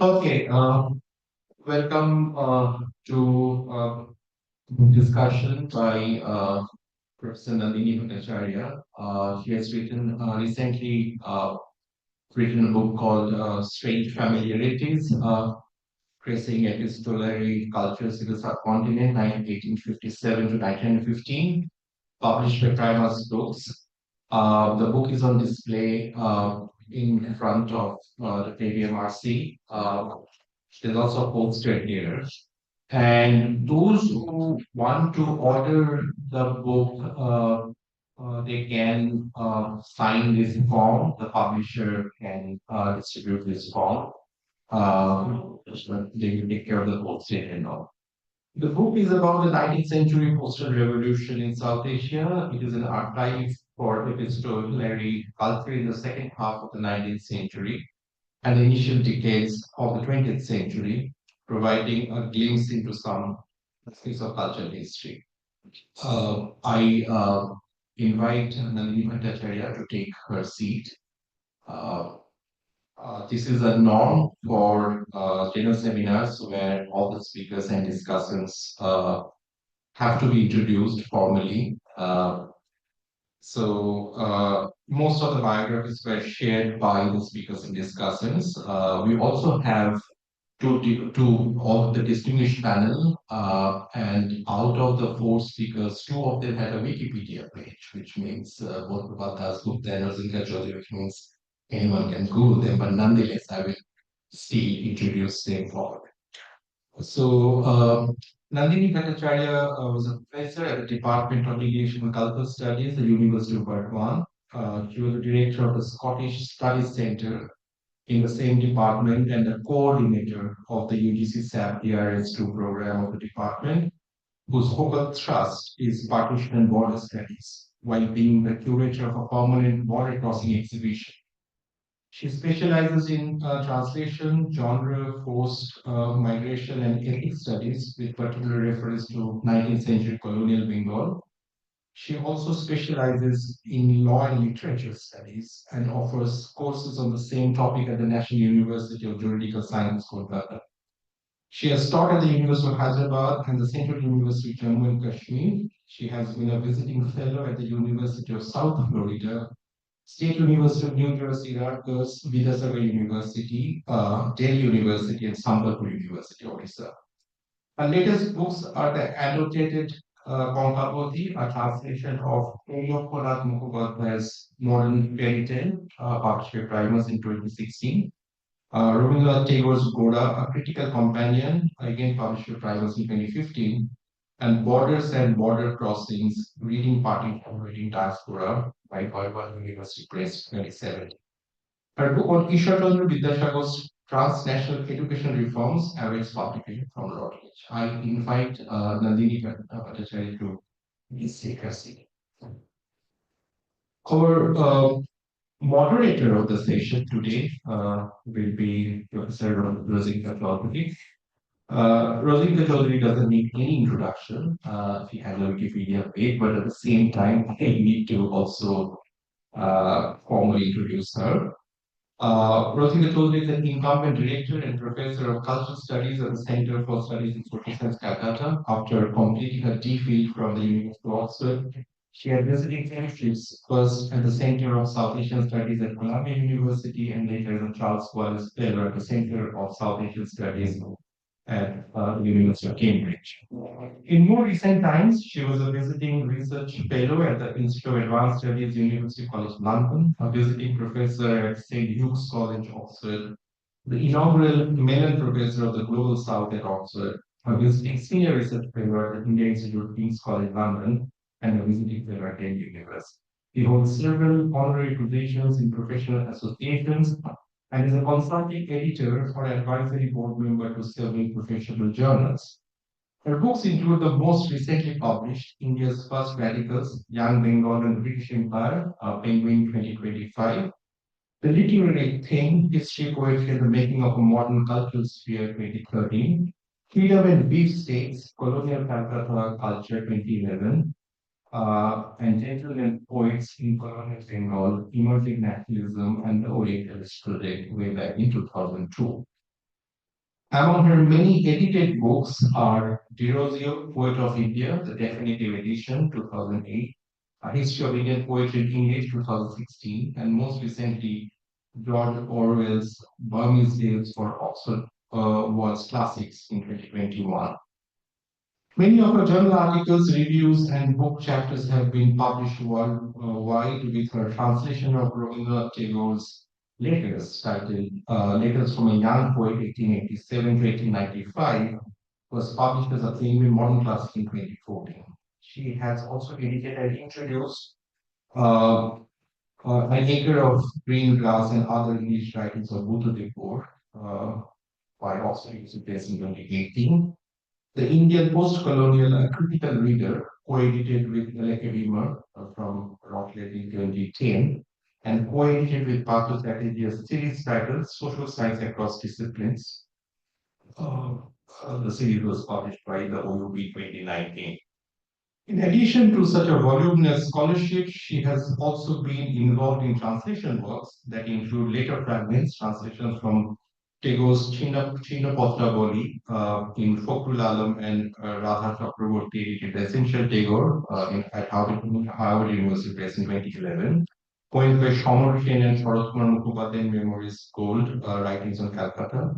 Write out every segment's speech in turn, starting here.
Okay, welcome to discussion by Professor Nandini Bhattacharya. She has written recently written a book called Strange Familiarities, Tracing Epistolary Cultures in the Subcontinent, 1857 to 1915, published by Primus Books. The book is on display in front of the Palladium RC. There's also a poster here. And those who want to order the book, they can sign this form. The publisher can distribute this form. So they will take care of the postage and all. The book is about the 19th century postal revolution in South Asia. It is an archive for epistolary culture in the second half of the 19th century and the initial decades of the 20th century, providing a glimpse into some aspects of cultural history. I invite Nandini Bhattacharya to take her seat. Uh, this is a norm for general seminars where all the speakers and discussants have to be introduced formally. So most of the biographies were shared by the speakers and discussants. We also have two of the distinguished panel, and out of the four speakers, two of them had a Wikipedia page, which means both Bhattacharya Gupta and Rosinka Chaudhary, which means anyone can Google them, but nonetheless, I will still introduce them forward. So Nandini Bhattacharya was a professor at the Department of English and Cultural Studies at the University of Burdwan. She was the director of the Scottish Studies Centre in the same department and the coordinator of the UGC SAP DRS2 program of the department, whose focal thrust is partition and border studies, while being the curator of a permanent border crossing exhibition. She specializes in translation, genre, forced migration, and ethnic studies, with particular reference to 19th century colonial Bengal. She also specializes in law and literature studies and offers courses on the same topic at the National University of Juridical Sciences, Kolkata. She has taught at the University of Hyderabad and the Central University of Jammu and Kashmir. She has been a visiting fellow at the University of South Florida, State University of New Jersey, Rutgers, Vidyasagar University, Delhi University, and Sambhalpur University, Odisha. Her latest books are the annotated Konkaboti, a translation of Priyoknath Mukhopadhyay's Modern Fairy Tale, published by Primus in 2016. Rabindranath Tagore's Goda, a critical companion, again published by Primus in 2015. And Borders and Border Crossings, Reading Party from Reading Diaspora by Harvard University Press 2017. Her book on Ishwarchandra Vidyasagar's transnational education reforms awaits publication from Routledge. I invite Nandini Bhattacharya to please take her seat. Our moderator of the session today will be Professor Rosinka Chaudhary. Rosinka Chaudhary doesn't need any introduction. She has a Wikipedia page, but at the same time, I need to also formally introduce her. Rosinka Chaudhary is an incumbent director and professor of cultural studies at the Center for Studies in Social Science, Calcutta. After completing her DPhil from the University of Oxford, she had visiting fellowships first at the Center of South Asian Studies at Columbia University and later as a Charles Wallace Fellow at the Center of South Asian Studies at the University of Cambridge. In more recent times, she was a visiting research fellow at the Institute of Advanced Studies, University College London, a visiting professor at St. Hugh's College, Oxford, the inaugural Mellon Professor of the Global South at Oxford, a visiting senior research fellow at the Indian Institute, King's College London, and a visiting fellow at Yale University. He holds several honorary positions in professional associations and is a consulting editor or advisory board member to several professional journals. Her books include the most recently published India's First Radicals, Young Bengal and British Empire, Penguin 2025, The Literary Thing, History, Poetry, and the Making of a Modern Cultural Sphere 2013, Freedom and Beef States, Colonial Calcutta Culture 2011, and gentlemen poets in colonial Bengal, emerging nationalism, and the Orientalist project way back in 2002. Among her many edited books are Derozio, Poet of India, the definitive edition, 2008, A History of Indian Poetry in English, 2016, and most recently, George Orwell's Burmese Tales for Oxford World's Classics in 2021. Many of her journal articles, reviews, and book chapters have been published worldwide with her translation of Rabindranath Tagore's Letters, titled Letters from a Young Poet, 1887 to 1895, was published as a theme in Modern Classic in 2014. She has also edited and introduced uh, An Acre of Green Grass and Other English writings of Buddha Debor by Oxford University in 2018. The Indian Post-Colonial Critical Reader, co-edited with Eleke Wimmer from Routledge in 2010, and co-edited with Bhattacharya, a series titled Social Science Across Disciplines. Uh, the series was published by the OUB 2019. In addition to such a voluminous scholarship, she has also been involved in translation works that include later fragments, translations from Tagore's Chinnapatra in Fakhrul Alam and Radha Chakraborty edited Essential Tagore at Harvard University Press in 2011. Poems by Shamar Sen and Sharat Kumar Mukhopadhyay, Memories Gold, Writings on Calcutta.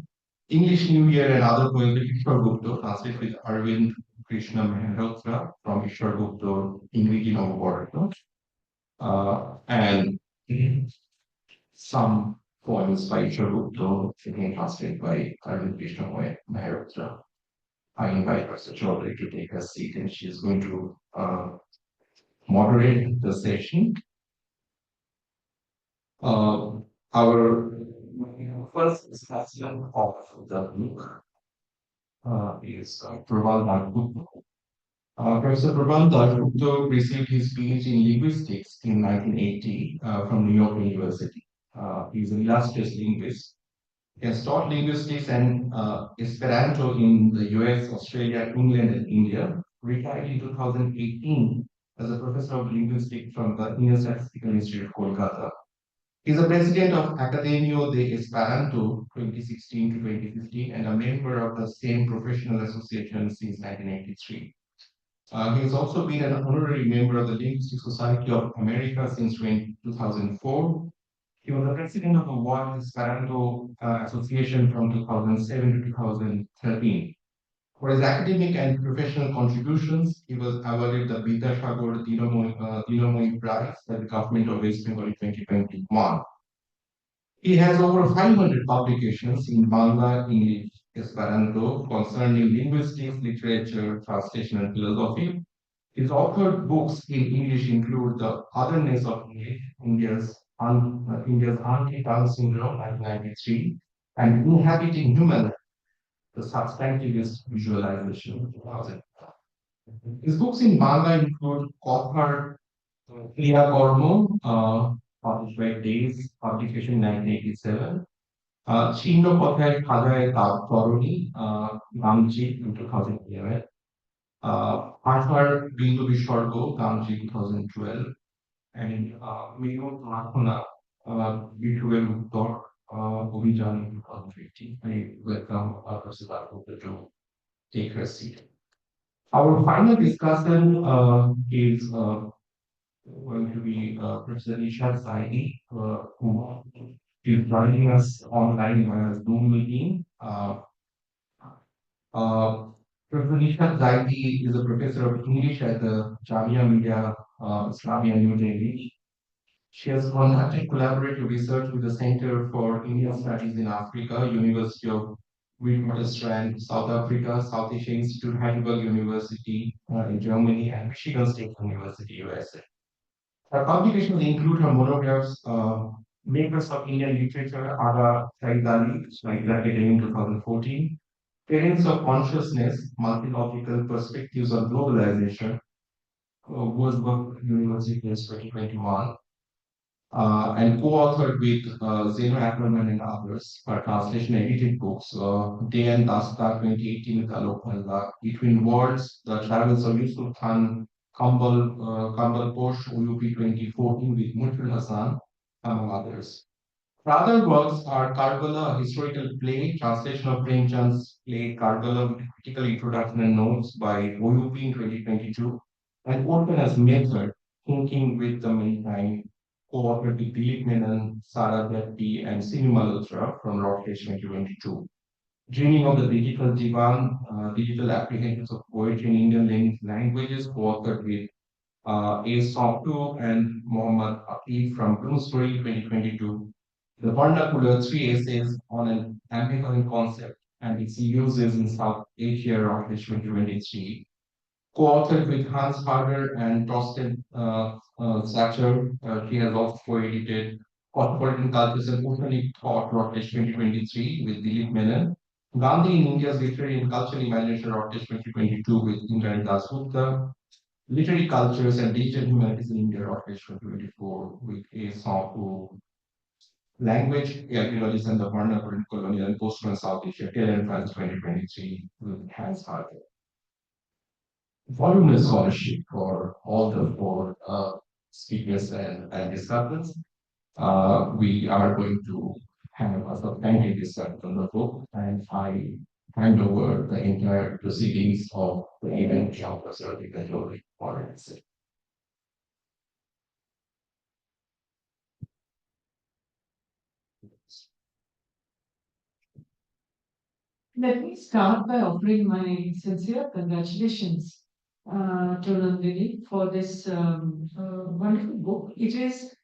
English New Year and other poems by Ishwar Gupta, translated with Arvind Krishna Mehrotra from Ishwar Gupta, Ingridi Navabarata, and some poems by Ishwar Gupta, again translated by Arvind Krishna Mehrotra. I invite Professor Chaudhary to take a seat, and she is going to moderate the session. Our first discussion of the book is Prabal Gupta. Professor Prabal Gupta received his PhD in linguistics in 1980 from New York University. He's an illustrious linguist. He has taught linguistics and Esperanto in the US, Australia, England, and India. Retired in 2018 as a professor of linguistics from the Indian Statistical Institute, Kolkata. He's a president of Academia de Esperanto 2016 to 2015 and a member of the same professional association since 1983. He has also been an honorary member of the Linguistic Society of America since 2004. He was the president of the World Esperanto Association from 2007 to 2013. For his academic and professional contributions, he was awarded the Bhattacharya Dinamoy Prize by the government of West Bengal in 2021. He has over 500 publications in Bangla, English, Esperanto concerning linguistics, literature, translation, and philosophy. His authored books in English include The Otherness of English, India's Anti-Tongue Syndrome, 1993, and Inhabiting Human, The Substantivist Visualization, 2000. His books in Bangla include Kothar Kriya Kormo, published by Days, publication 1987, Chindo Kothai Khadae Toroni, Gamji in 2011, Arthur Bindu Bishorgo, Gamji 2012, and Mio Makuna, Bituel Muktor, Obijan in 2015. I welcome Professor Gupta to take her seat. Our final discussion is going to be Professor Nisha Saini, who is joining us online via Zoom meeting. Professor Nisha Zaidi is a professor of English at the Jamia Millia Islamia New Delhi. She has conducted collaborative research with the Center for Indian Studies in Africa, University of Witwatersrand, South Africa, South Asia Institute, Heidelberg University in Germany, and Michigan State University, USA. Her publications include her monographs, Makers of Indian Literature, Aga Saidali, like that in 2014, Parents of Consciousness, Multilogical Perspectives on Globalization, Wurzburg University Press 2021, and co-authored with Zeno Ackerman and others for translation edited books, Day and Dasta 2018 with Alok Malla, Between Worlds, The Travels of Yusuf Khan Kambal Posh, OUP 2014 with Mutul Hassan, among others. Her other works are Karbala, a historical play, translation of Premchand's play Karbala with a critical introduction and notes by OUP in 2022, and Open as Method, Thinking with the Mankind, co-authored with Dilip Menon, Sara Datti, and Sinu Malhotra from Rockledge 2022. Dreaming of the Digital Divan, Digital Apprehensions of Poetry in Indian Languages, co-authored with A. Softu and Mohammad Aqib from Bloomsbury 2022. The vernacular three essays on an ambivalent concept and its uses in South Asia of 2023, co-authored with Hans Harder and Torsten Sacher. She has also co-edited Cosmopolitan Cultures and Oceanic Thought, Rockledge 2023 with Dilip Menon. Gandhi in India's Literary and Cultural Imagination, Rockledge 2022 with Indranil Dasgupta. Literary Cultures and Digital Humanities in India, Rockledge 2024 with A. Song, Language, Archaeology, and the Vernacular in Colonial and Post-colonial South Asia, Taylor and France 2023 with Hans Harder. Voluminous scholarship for all the four speakers and discussants. We are going to have a substantive discussion on the book, and I hand over the entire proceedings of the event to Professor Vikajoli for it. Let me start by offering my sincere congratulations to Nandini for this wonderful book. It is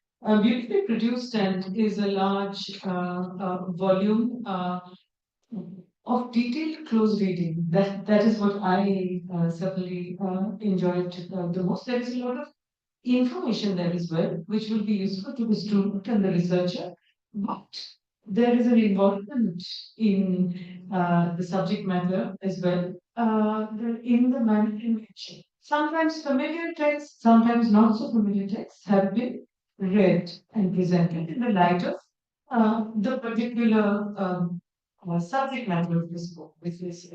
beautifully produced and is a large volume of detailed close reading. That is what I certainly enjoyed the most. There is a lot of information there as well, which will be useful to the student and the researcher. But there is an involvement in the subject matter as well, in the manner in which sometimes familiar texts, sometimes not so familiar texts have been read and presented in the light of the particular subject matter of this book, which is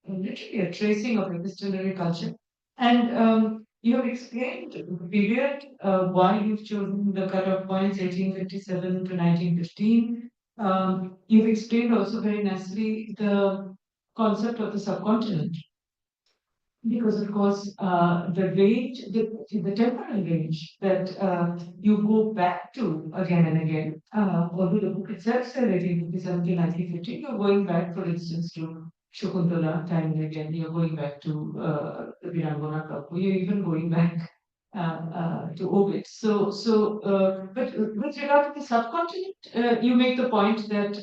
literally a tracing of epistolary culture. And you have explained the period, why you've chosen the cutoff points 1857 to 1915. You've explained also very nicely the concept of the subcontinent, because of course the temporal range that you go back to again and again, although the book itself said 1857 to 1915, you're going back, for instance, to Shakuntala time and again, you're going back to the Virangona Kapu, you're even going back to Ovid. But with regard to the subcontinent, you make the point that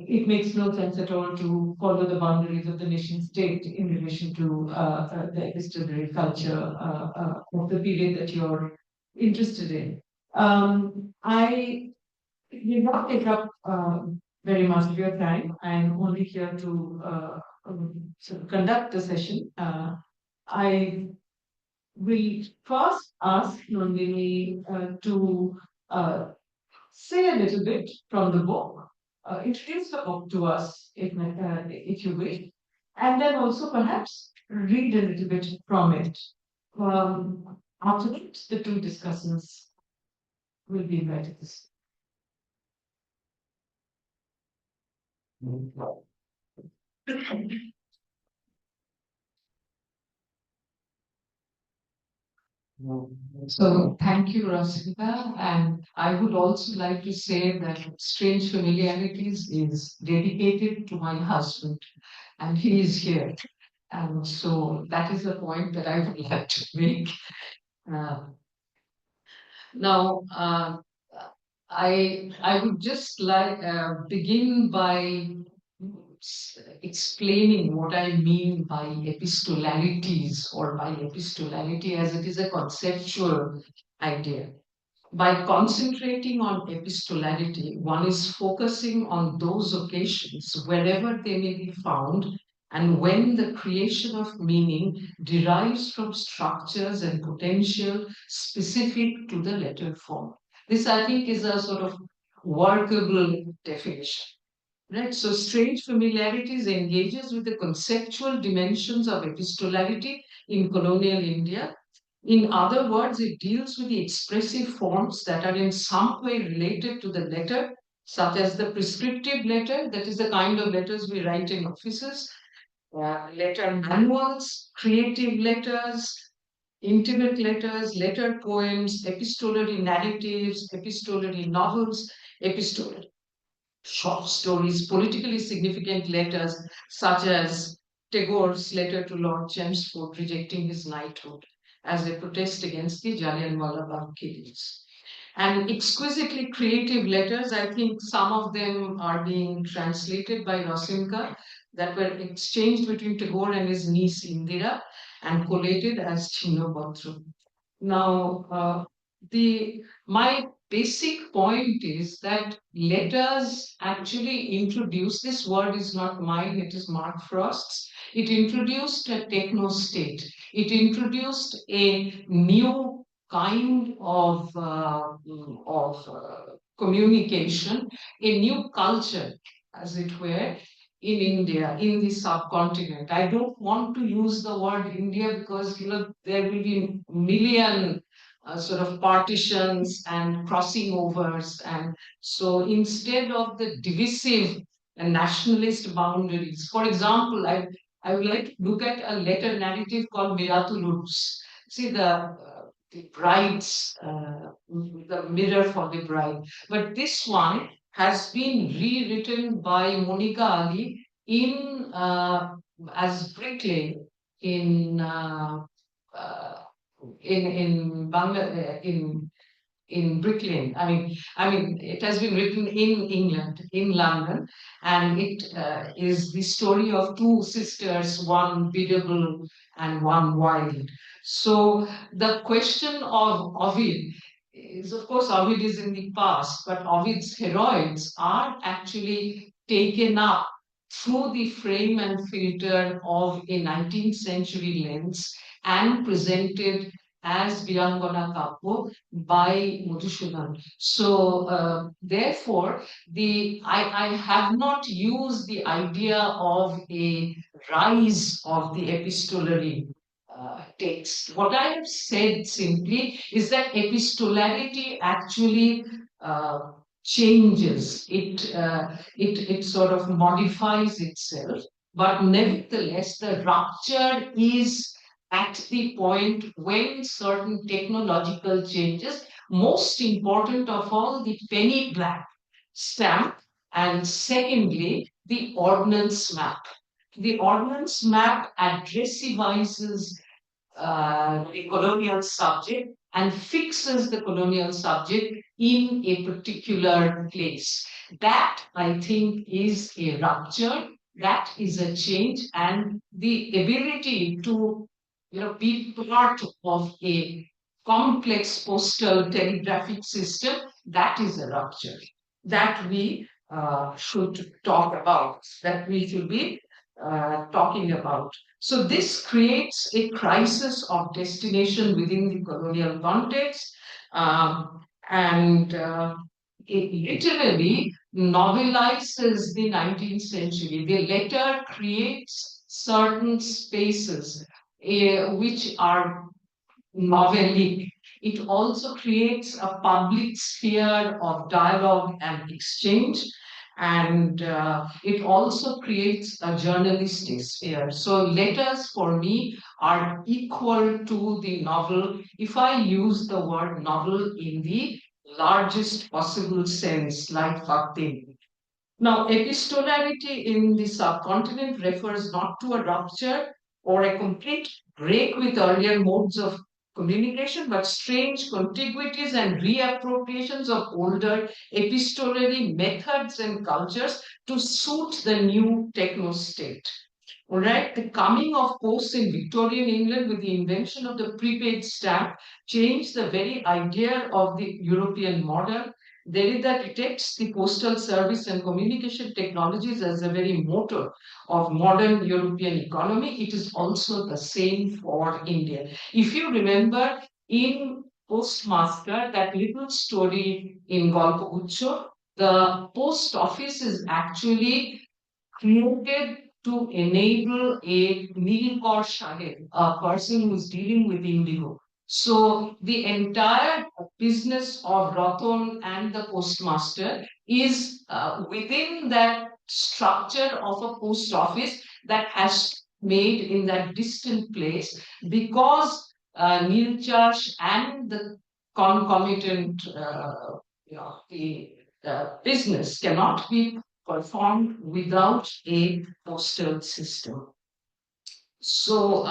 it makes no sense at all to follow the boundaries of the nation state in relation to the epistolary culture of the period that you're interested in. I will not take up very much of your time. I'm only here to sort of conduct the session. I will first ask Nandini to say a little bit from the book, introduce the book to us if you wish, and then also perhaps read a little bit from it. Afterwards, the two discussants will be invited to speak. So thank you, Rasika. And I would also like to say that Strange Familiarities is dedicated to my husband, and he is here. And so that is the point that I would like to make. Uh, now, I would just like begin by explaining what I mean by epistolarities, or by epistolarity as it is a conceptual idea. By concentrating on epistollarity, one is focusing on those occasions wherever they may be found and when the creation of meaning derives from structures and potential specific to the letter form. This, I think, is a sort of workable definition. Right, so strange familiarities engages with the conceptual dimensions of epistolarity in colonial India. In other words, it deals with the expressive forms that are in some way related to the letter, such as the prescriptive letter, that is the kind of letters we write in offices, letter manuals, creative letters, intimate letters, letter poems, epistolary narratives, epistolary novels, epistolary short stories, politically significant letters, such as Tagore's letter to Lord Chelmsford rejecting his knighthood as a protest against the Jallianwala Bagh killings. And exquisitely creative letters, I think some of them are being translated by Rosinka, that were exchanged between Tagore and his niece Indira and collated as Chinnopatra. Now, the my basic point is that letters actually introduce, this word is not mine, it is Mark Frost's. It introduced a techno state. It introduced a new kind of communication, a new culture, as it were, in India, in the subcontinent. I don't want to use the word India because there will be million sort of partitions and crossing overs, and so instead of the divisive and nationalist boundaries, for example, I would like to look at a letter narrative called Miratul Urus. See the bride's the mirror for the bride, but this one has been rewritten by Monica Ali as Brick Lane in in Bangla in Brooklyn. I mean, it has been written in England, in London, and it is the story of two sisters, one biddable and one wild. So the question of Ovid is, of course, Ovid is in the past, but Ovid's heroines are actually taken up through the frame and filter of a 19th century lens and presented as Virangana Kapo by Madhusudan. So therefore, I have not used the idea of a rise of the epistolary text. What I have said simply is that epistolarity actually changes. It sort of modifies itself, but nevertheless, the rupture is at the point when certain technological changes, most important of all, the penny black stamp, and secondly, the ordnance map. The ordnance map addressivizes the colonial subject and fixes the colonial subject in a particular place. That, I think, is a rupture, that is a change, and the ability to be part of a complex postal telegraphic system, that is a rupture that we should talk about, that we should be talking about. So this creates a crisis of destination within the colonial context, and it literally novelizes the 19th century. The letter creates certain spaces which are novellic. It also creates a public sphere of dialogue and exchange, and it also creates a journalistic sphere. So letters for me are equal to the novel, if I use the word novel in the largest possible sense, like Bhakti. Now, epistolarity in the subcontinent refers not to a rupture or a complete break with earlier modes of communication, but strange contiguities and reappropriations of older epistolary methods and cultures to suit the new techno state. All right, the coming of posts in Victorian England with the invention of the prepaid stamp changed the very idea of the European model. Derrida detects the postal service and communication technologies as a very motor of modern European economy. It is also the same for India. If you remember in Postmaster, that little story in Golpogucho, The post office is actually created to enable a Nilkor Shahid, a person who's dealing with indigo. So the entire business of Ratan and the postmaster is within that structure of a post office that has made in that distant place, because Nilchar and the concomitant the business cannot be performed without a postal system. So,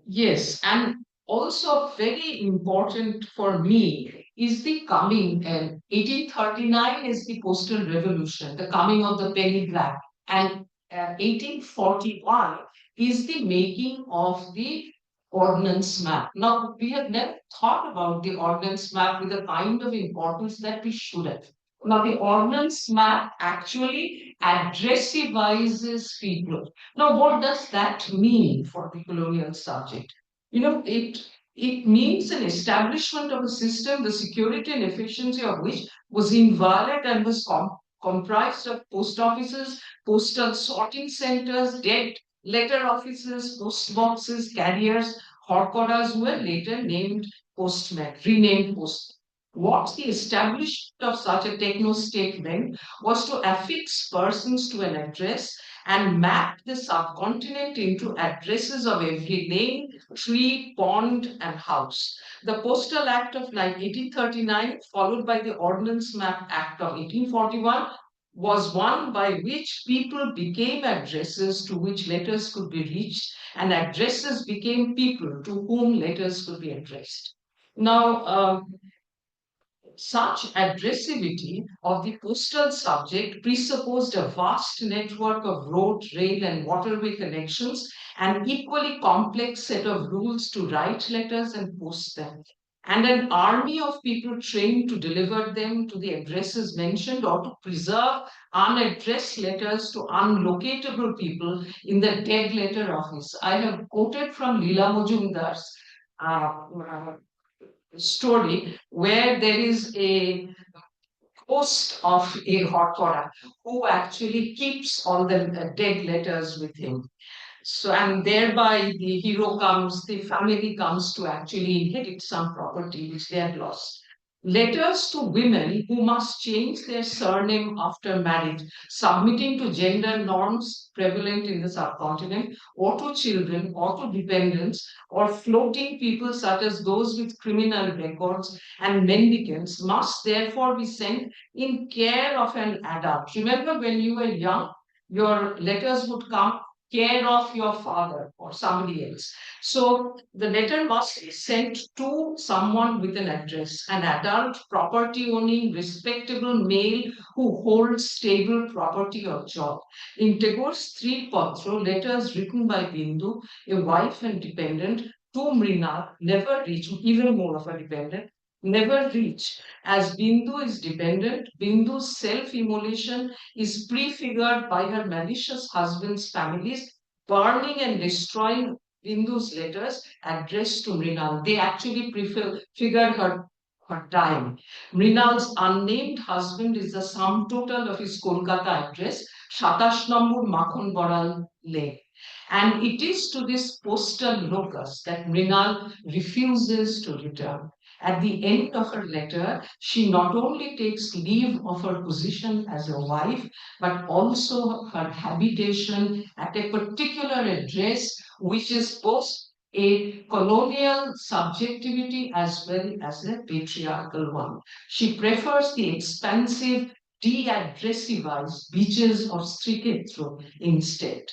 yes, and also very important for me is the coming, 1839 is the postal revolution, the coming of the penny black, and 1841 is the making of the ordnance map. Now, we have never thought about the ordnance map with the kind of importance that we should have. Now, the ordnance map actually addressivizes people. Now, what does that mean for the colonial subject? It means an establishment of a system, the security and efficiency of which was inviolate and was comprised of post offices, postal sorting centers, dead letter offices, post boxes, carriers, horkoras who were later named postmen, renamed postmen. What the establishment of such a techno state meant was to affix persons to an address and map the subcontinent into addresses of every lane, tree, pond, and house. The Postal Act of 1839, followed by the Ordnance Map Act of 1841, was one by which people became addresses to which letters could be reached, and addresses became people to whom letters could be addressed. Now, such addressivity of the postal subject presupposed a vast network of road, rail, and waterway connections, an equally complex set of rules to write letters and post them, and an army of people trained to deliver them to the addresses mentioned or to preserve unaddressed letters to unlocatable people in the dead letter office. I have quoted from Leela Majumdar's uh, story where there is a ghost of a Horkora who actually keeps all the dead letters with him. So, and thereby the hero comes, the family comes to actually inherit some property which they had lost. Letters to women who must change their surname after marriage, submitting to gender norms prevalent in the subcontinent, or to children, or to dependents, or floating people such as those with criminal records and mendicants must therefore be sent in care of an adult. Remember, when you were young, your letters would come care of your father or somebody else. So the letter must be sent to someone with an address, an adult, property owning, respectable male who holds stable property or job. In Tagore's three Patro, letters written by Bindu, a wife and dependent, to Mrinal never reach, even more of a dependent, never reach. As Bindu is dependent, Bindu's self-immolation is prefigured by her malicious husband's families burning and destroying Bindu's letters addressed to Mrinal. They actually prefigured her dying. Mrinal's unnamed husband is the sum total of his Kolkata address, 27 number Makhon Boral Lane. And it is to this postal locus that Mrinal refuses to return. At the end of her letter, she not only takes leave of her position as a wife, but also her habitation at a particular address, which is both a colonial subjectivity as well as a patriarchal one. She prefers the expansive, de-addressivized beaches of Striketro instead.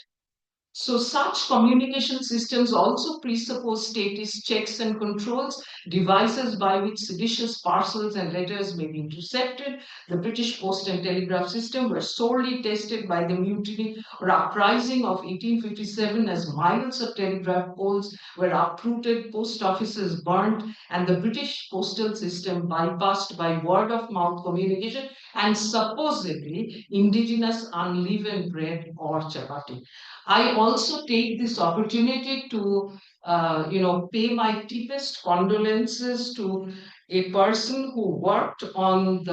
So such communication systems also presuppose statist checks and controls, devices by which seditious parcels and letters may be intercepted. The British Post and Telegraph system were sorely tested by the mutiny or uprising of 1857 as miles of telegraph poles were uprooted, post offices burnt, and the British postal system bypassed by word of mouth communication and supposedly indigenous unleavened bread or chapati. I also take this opportunity to pay my deepest condolences to a person who worked on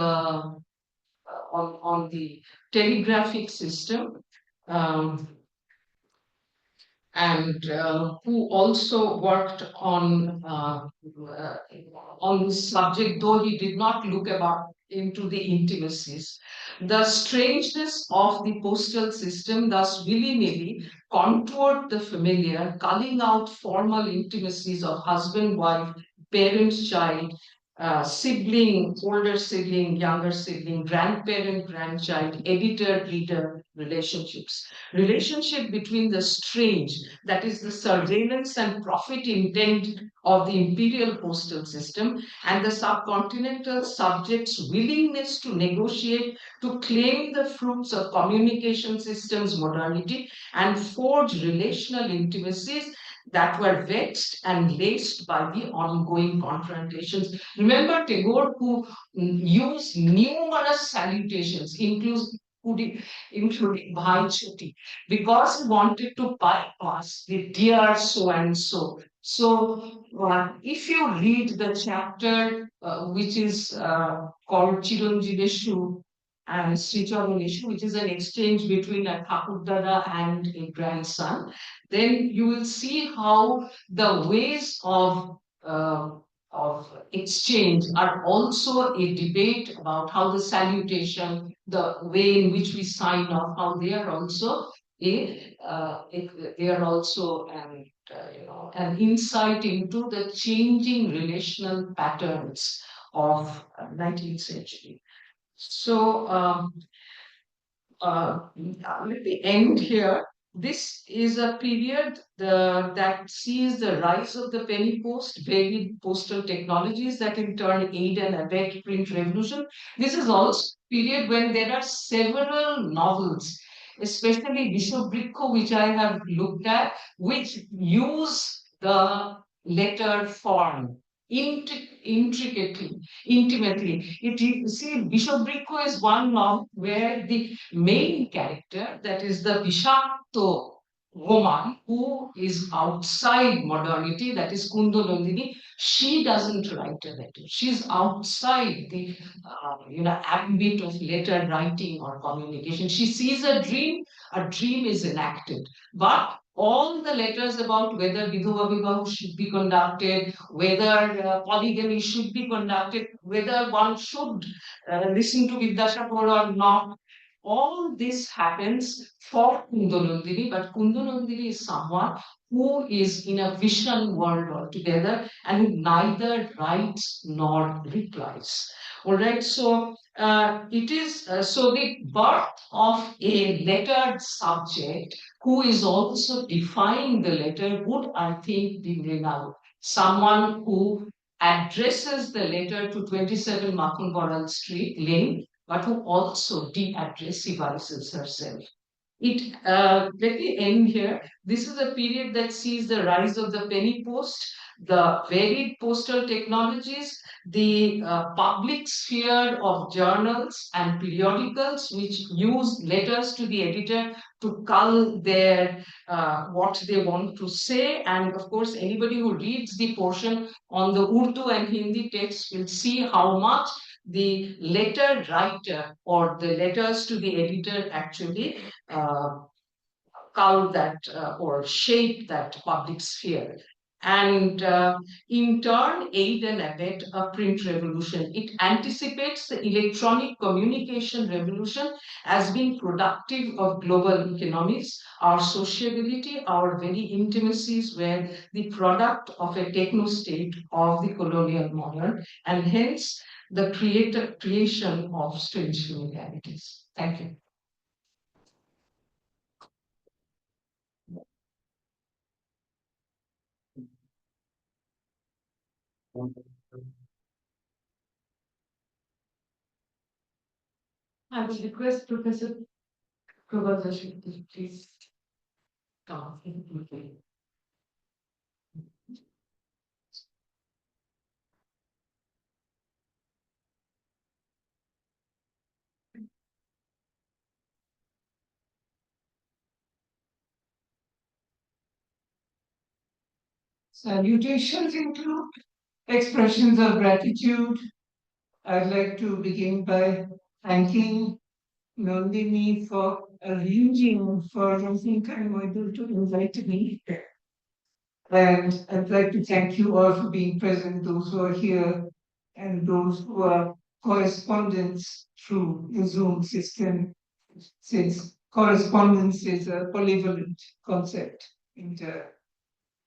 the telegraphic system. Um, and who also worked uh, on this subject, though he did not look about into the intimacies. The strangeness of the postal system thus willy-nilly contoured the familiar, culling out formal intimacies of husband, wife, parent, child, sibling, older sibling, younger sibling, grandparent, grandchild, editor, reader relationships. Relationship between the strange, that is the surveillance and profit intent of the imperial postal system, and the subcontinental subjects' willingness to negotiate to claim the fruits of communication systems modernity and forge relational intimacies that were vexed and laced by the ongoing confrontations. Remember Tagore, who used numerous salutations, including Bhai Chuti, because he wanted to bypass the dear so and so. So, if you read the chapter which is called Chiranjiveshu and Sricharaneshu, which is an exchange between a Thakurdada and a grandson, then you will see how the ways uh, of exchange are also a debate about how the salutation, the way in which we sign off, how they are also they are also an insight into the changing relational patterns of 19th century. So let me end here. This is a period that sees the rise of the penny post, varied postal technologies that in turn aid and abet print revolution. This is also a period when there are several novels, especially Bishop Bricko, which I have looked at, which use the letter form intricately, intimately. You see, Bishop Bricko is one novel where the main character, that is the Bishakto woman who is outside modernity, that is Kundo Nandini, she doesn't write a letter. She's outside the ambit of letter writing or communication. She sees a dream is enacted. But all the letters about whether Vidhava Vivahu should be conducted, whether polygamy should be conducted, whether one should listen to Vidyasagar or not, all this happens for Kundalundini, but Kundalundini is someone who is in a vision world altogether and who neither writes nor replies. All right, so it is so the birth of a lettered subject who is also defying the letter would, I think, be Mrinal, someone who addresses the letter to 27 Makunbaral Street Lane, but who also de-aggressivizes herself. Let me end here. This is a period that sees the rise of the penny post, the varied postal technologies, the public sphere of journals and periodicals which use letters to the editor to cull their what they want to say. And of course, anybody who reads the portion on the Urdu and Hindi text will see how much the letter writer or the letters to the editor actually uh, cull that or shape that public sphere. And in turn, aid and abet a print revolution. It anticipates the electronic communication revolution as being productive of global economies. Our sociability, our very intimacies were the product of a techno state of the colonial modern, and hence the creation of strange familiarities. Thank you. I will request Professor Prabhakar to please come. Salutations include expressions of gratitude. I'd like to begin by thanking Nandini for arranging for Rosine Model to invite me. And I'd like to thank you all for being present, those who are here and those who are correspondents through the Zoom system, since correspondence is a polyvalent concept.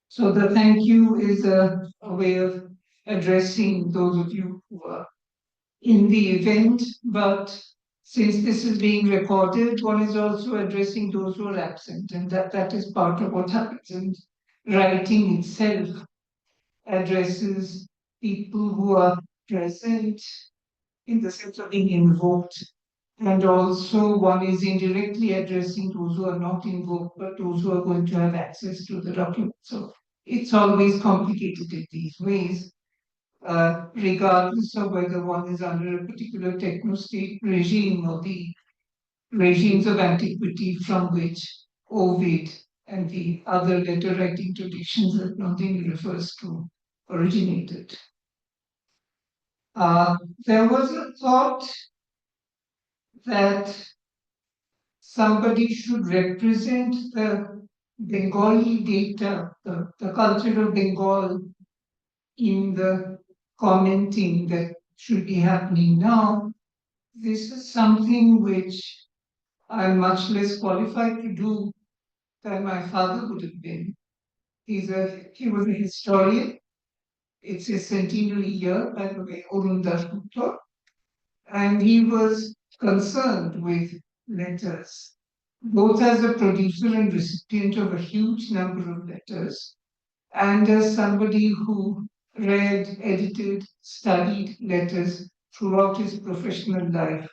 So the thank you is a way of addressing those of you who are in the event, but since this is being recorded, one is also addressing those who are absent, and that is part of what happens. And writing itself addresses people who are present in the sense of being invoked, and also one is indirectly addressing those who are not invoked, but those who are going to have access to the document. So it's always complicated in these ways, regardless of whether one is under a particular techno-state regime or the regimes of antiquity from which Ovid and the other letter writing traditions that Nandini refers to originated. There was a thought that somebody should represent the Bengali data, the culture of Bengal in the commenting that should be happening now. This is something which I'm much less qualified to do than my father would have been. He was a historian. It's his centenary year, by the way, Arun Dasgupta, and he was concerned with letters, both as a producer and recipient of a huge number of letters, and as somebody who read, edited, studied letters throughout his professional life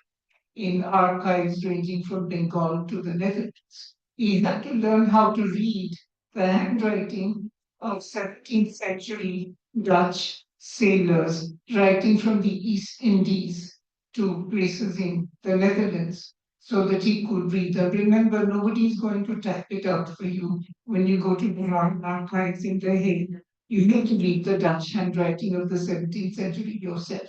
in archives ranging from Bengal to the Netherlands. He had to learn how to read the handwriting of 17th century Dutch sailors writing from the East Indies to places in the Netherlands so that he could read them. Remember, nobody is going to type it out for you when you go to the archives in The Hague. You need to read the Dutch handwriting of the 17th century yourself.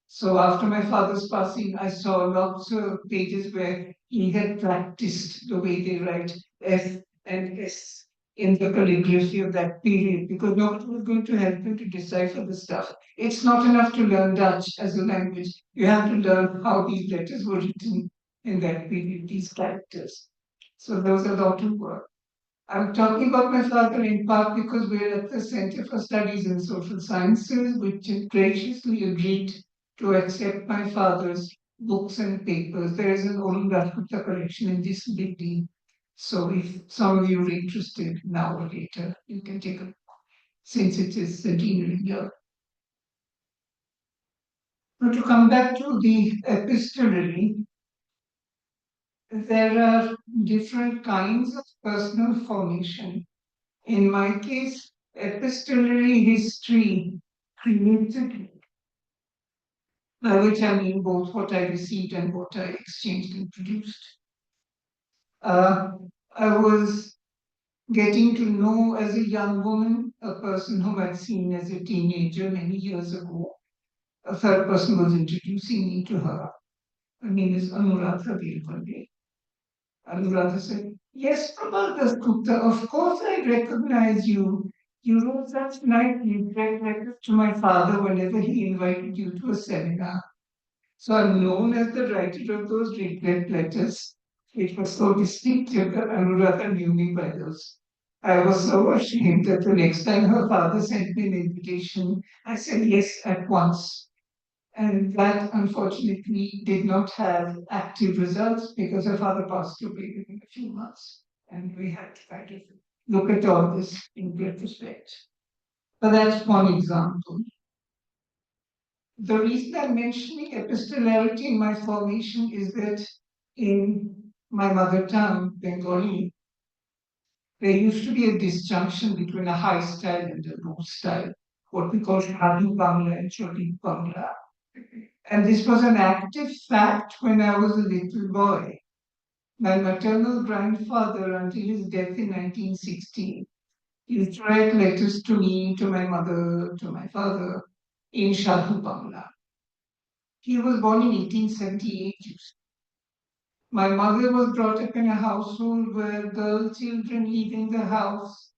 So after my father's passing, I saw lots of pages where he had practiced the way they write F and S in the calligraphy of that period because nobody was going to help him to decipher the stuff. It's not enough to learn Dutch as a language. You have to learn how these letters were written in that period, these characters. So there was a lot of work. I'm talking about my father in part because we're at the Center for Studies in Social Sciences, which graciously agreed to accept my father's books and papers. There is an old Rajputta collection in this building. So if some of you are interested now or later, you can take a look, since it is centenary year. But to come back to the epistolary, there are different kinds of personal formation. In my case, epistolary history created me, by which I mean both what I received and what I exchanged and produced. I was getting to know as a young woman a person whom I'd seen as a teenager many years ago. A third person was introducing me to her. Her name is Anuradha Devande. Anuradha said, "Yes, Prabal Dasgupta, of course I recognize you. You wrote such nice letters to my father whenever he invited you to a seminar. So I'm known as the writer of those regret letters. It was so distinctive that Anuradha knew me by those. I was so ashamed that the next time her father sent me an invitation, I said yes at once. And that unfortunately did not have active results because her father passed away within a few months. And we had to kind of look at all this in retrospect. But that's one example. The reason I'm mentioning epistolary in my formation is that in my mother tongue, Bengali, there used to be a disjunction between a high style and a low style, what we call Shadi Bangla and Choti Bangla. And this was an active fact when I was a little boy. My maternal grandfather, until his death in 1916, He used to write letters to me, to my mother, to my father in Shadhu Bangla. He was born in 1878. My mother was brought up in a household where girl children leaving the house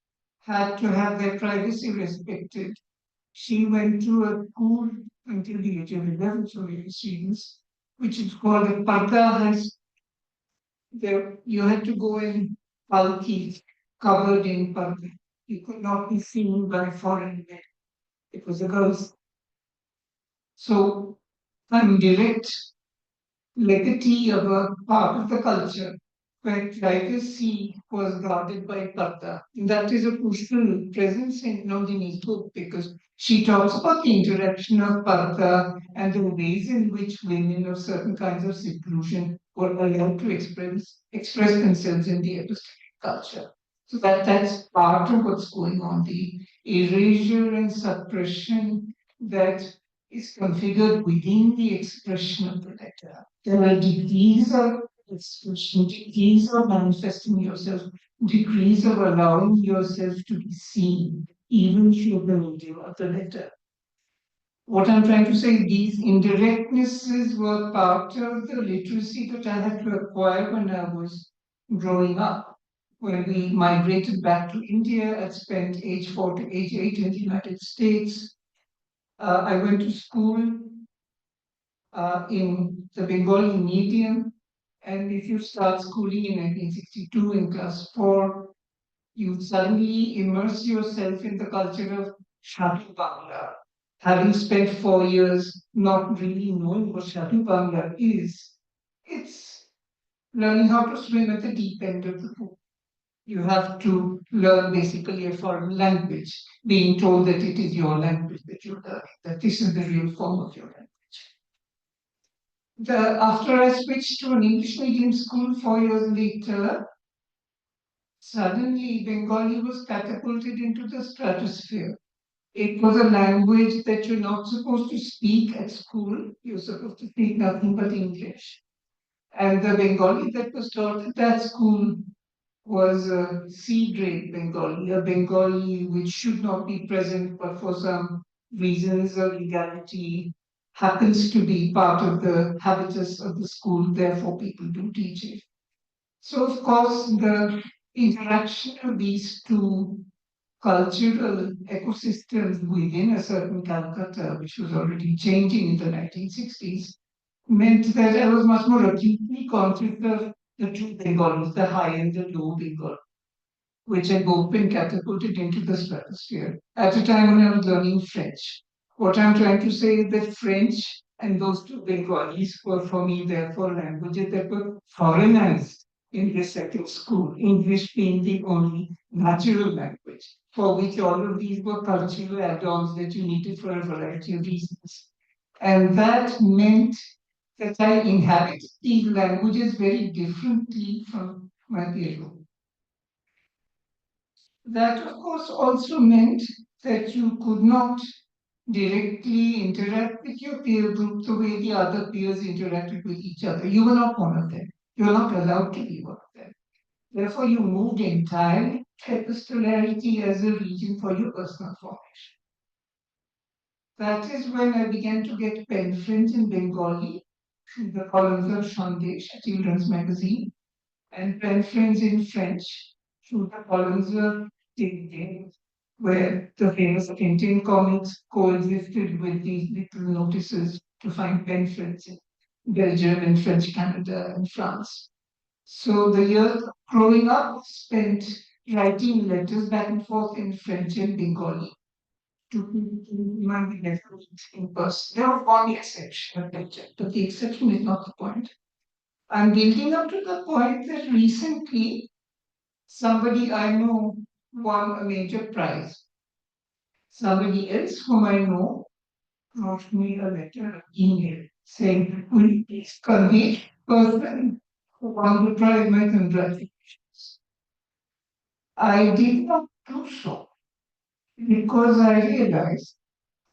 had to have their privacy respected. She went to a school until the age of 11, so many students, which is called a Parda High School. There, you had to go in palki, covered in parda. You could not be seen by foreign men. It was a girls' school. So I'm direct legatee of a part of the culture where privacy was guarded by Parda. And that is a crucial presence in Nandini's book because she talks about the interaction of Parda and the ways in which women of certain kinds of seclusion were allowed to express themselves in the epistemic culture. So that's part of what's going on, the erasure and suppression that is configured within the expression of the letter. There are degrees of expression, degrees of manifesting yourself, degrees of allowing yourself to be seen, even through the medium of the letter. What I'm trying to say, these indirectnesses were part of the literacy that I had to acquire when I was growing up. When we migrated back to India, I spent age 4 to age 8 in the United States. I went to school in the Bengali medium. And if you start schooling in 1962 in class 4, you suddenly immerse yourself in the culture of Shatu Bangla. Having spent 4 years not really knowing what Shatu Bangla is, it's learning how to swim at the deep end of the pool. You have to learn basically a foreign language, being told that it is your language that you're learning, that this is the real form of your language. After I switched to an English medium school 4 years later, suddenly Bengali was catapulted into the stratosphere. It was a language that you're not supposed to speak at school. You're supposed to speak nothing but English. And the Bengali that was taught at that school was a C grade Bengali, a Bengali which should not be present, but for some reasons of legality happens to be part of the habitus of the school, therefore people do teach it. So of course the interaction of these two cultural ecosystems within a certain Calcutta, which was already changing in the 1960s, meant that I was much more acutely conscious of the two Bengalis, the high and the low Bengal, which had both been catapulted into the stratosphere at a time when I was learning French. What I'm trying to say is that French and those two Bengalis were for me therefore languages that were foreignized in the second school, English being the only natural language, for which all of these were cultural add-ons that you needed for a variety of reasons. And that meant that I inhabit these languages very differently from my peer group. That, of course, also meant that you could not directly interact with your peer group the way the other peers interacted with each other. You were not one of them. You were not allowed to be one of them. Therefore, you moved entirely to epistolarity as a region for your personal formation. That is when I began to get pen friends in Bengali, through the columns of Sandesh, a children's magazine, and pen friends in French through the columns of Tintin, where the famous Tintin comics coexisted with these little notices to find pen friends in Belgium and French Canada and France. So the years growing up spent writing letters back and forth in French and Bengali to people whom I would never meet in person. There was one exception, but the exception is not the point. I'm building up to the point that recently somebody I know won a major prize. Somebody else whom I know wrote me a letter, an email, saying, will you please convey person who won the prize my congratulations. I did not do so because I realized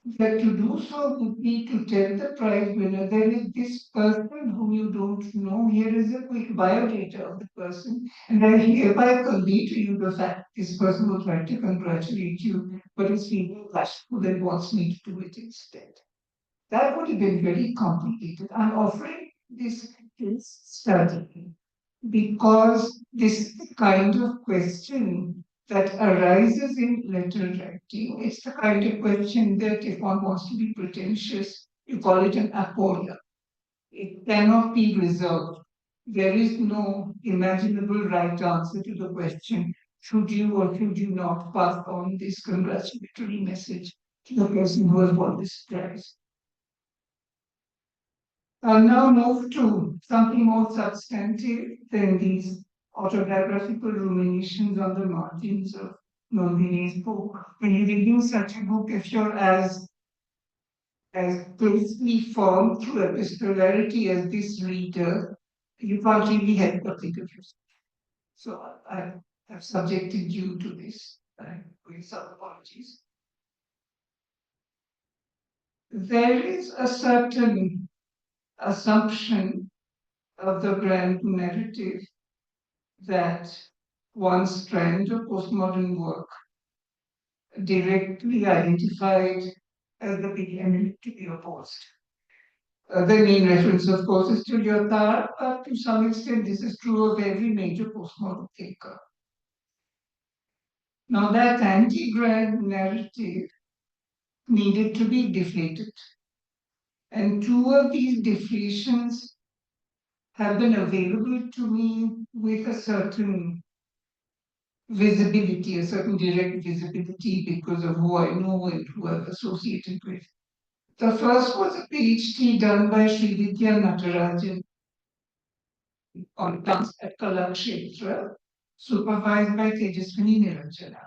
that to do so would be to tell the prize winner there is this person whom you don't know. Here is a quick biodata of the person, and I hereby convey to you the fact this person would like to congratulate you, but is feeling bashful and wants me to do it instead. That would have been very complicated. I'm offering this case study because this is the kind of question that arises in letter writing. It's the kind of question that if one wants to be pretentious, you call it an aporia. It cannot be resolved. There is no imaginable right answer to the question, should you or should you not pass on this congratulatory message to the person who has won this prize. I'll now move to something more substantive than these autobiographical ruminations on the margins of Nandini's book. When you're reading such a book, if you're as closely formed through epistolary as this reader, you can't really help but think of yourself. So I have subjected you to this. With some apologies. There is a certain assumption of the grand narrative that one strand of postmodern work directly identified as the preeminent to be opposed. The main reference, of course, is to Lyotard, but to some extent this is true of every major postmodern thinker. Now that anti-grand narrative needed to be deflated. And two of these deflations have been available to me with a certain visibility, a certain direct visibility because of who I know and who I've associated with. The first was a PhD done by Srividya Natarajan on dance at Kalakshetra, supervised by Tejaswini Niranjana.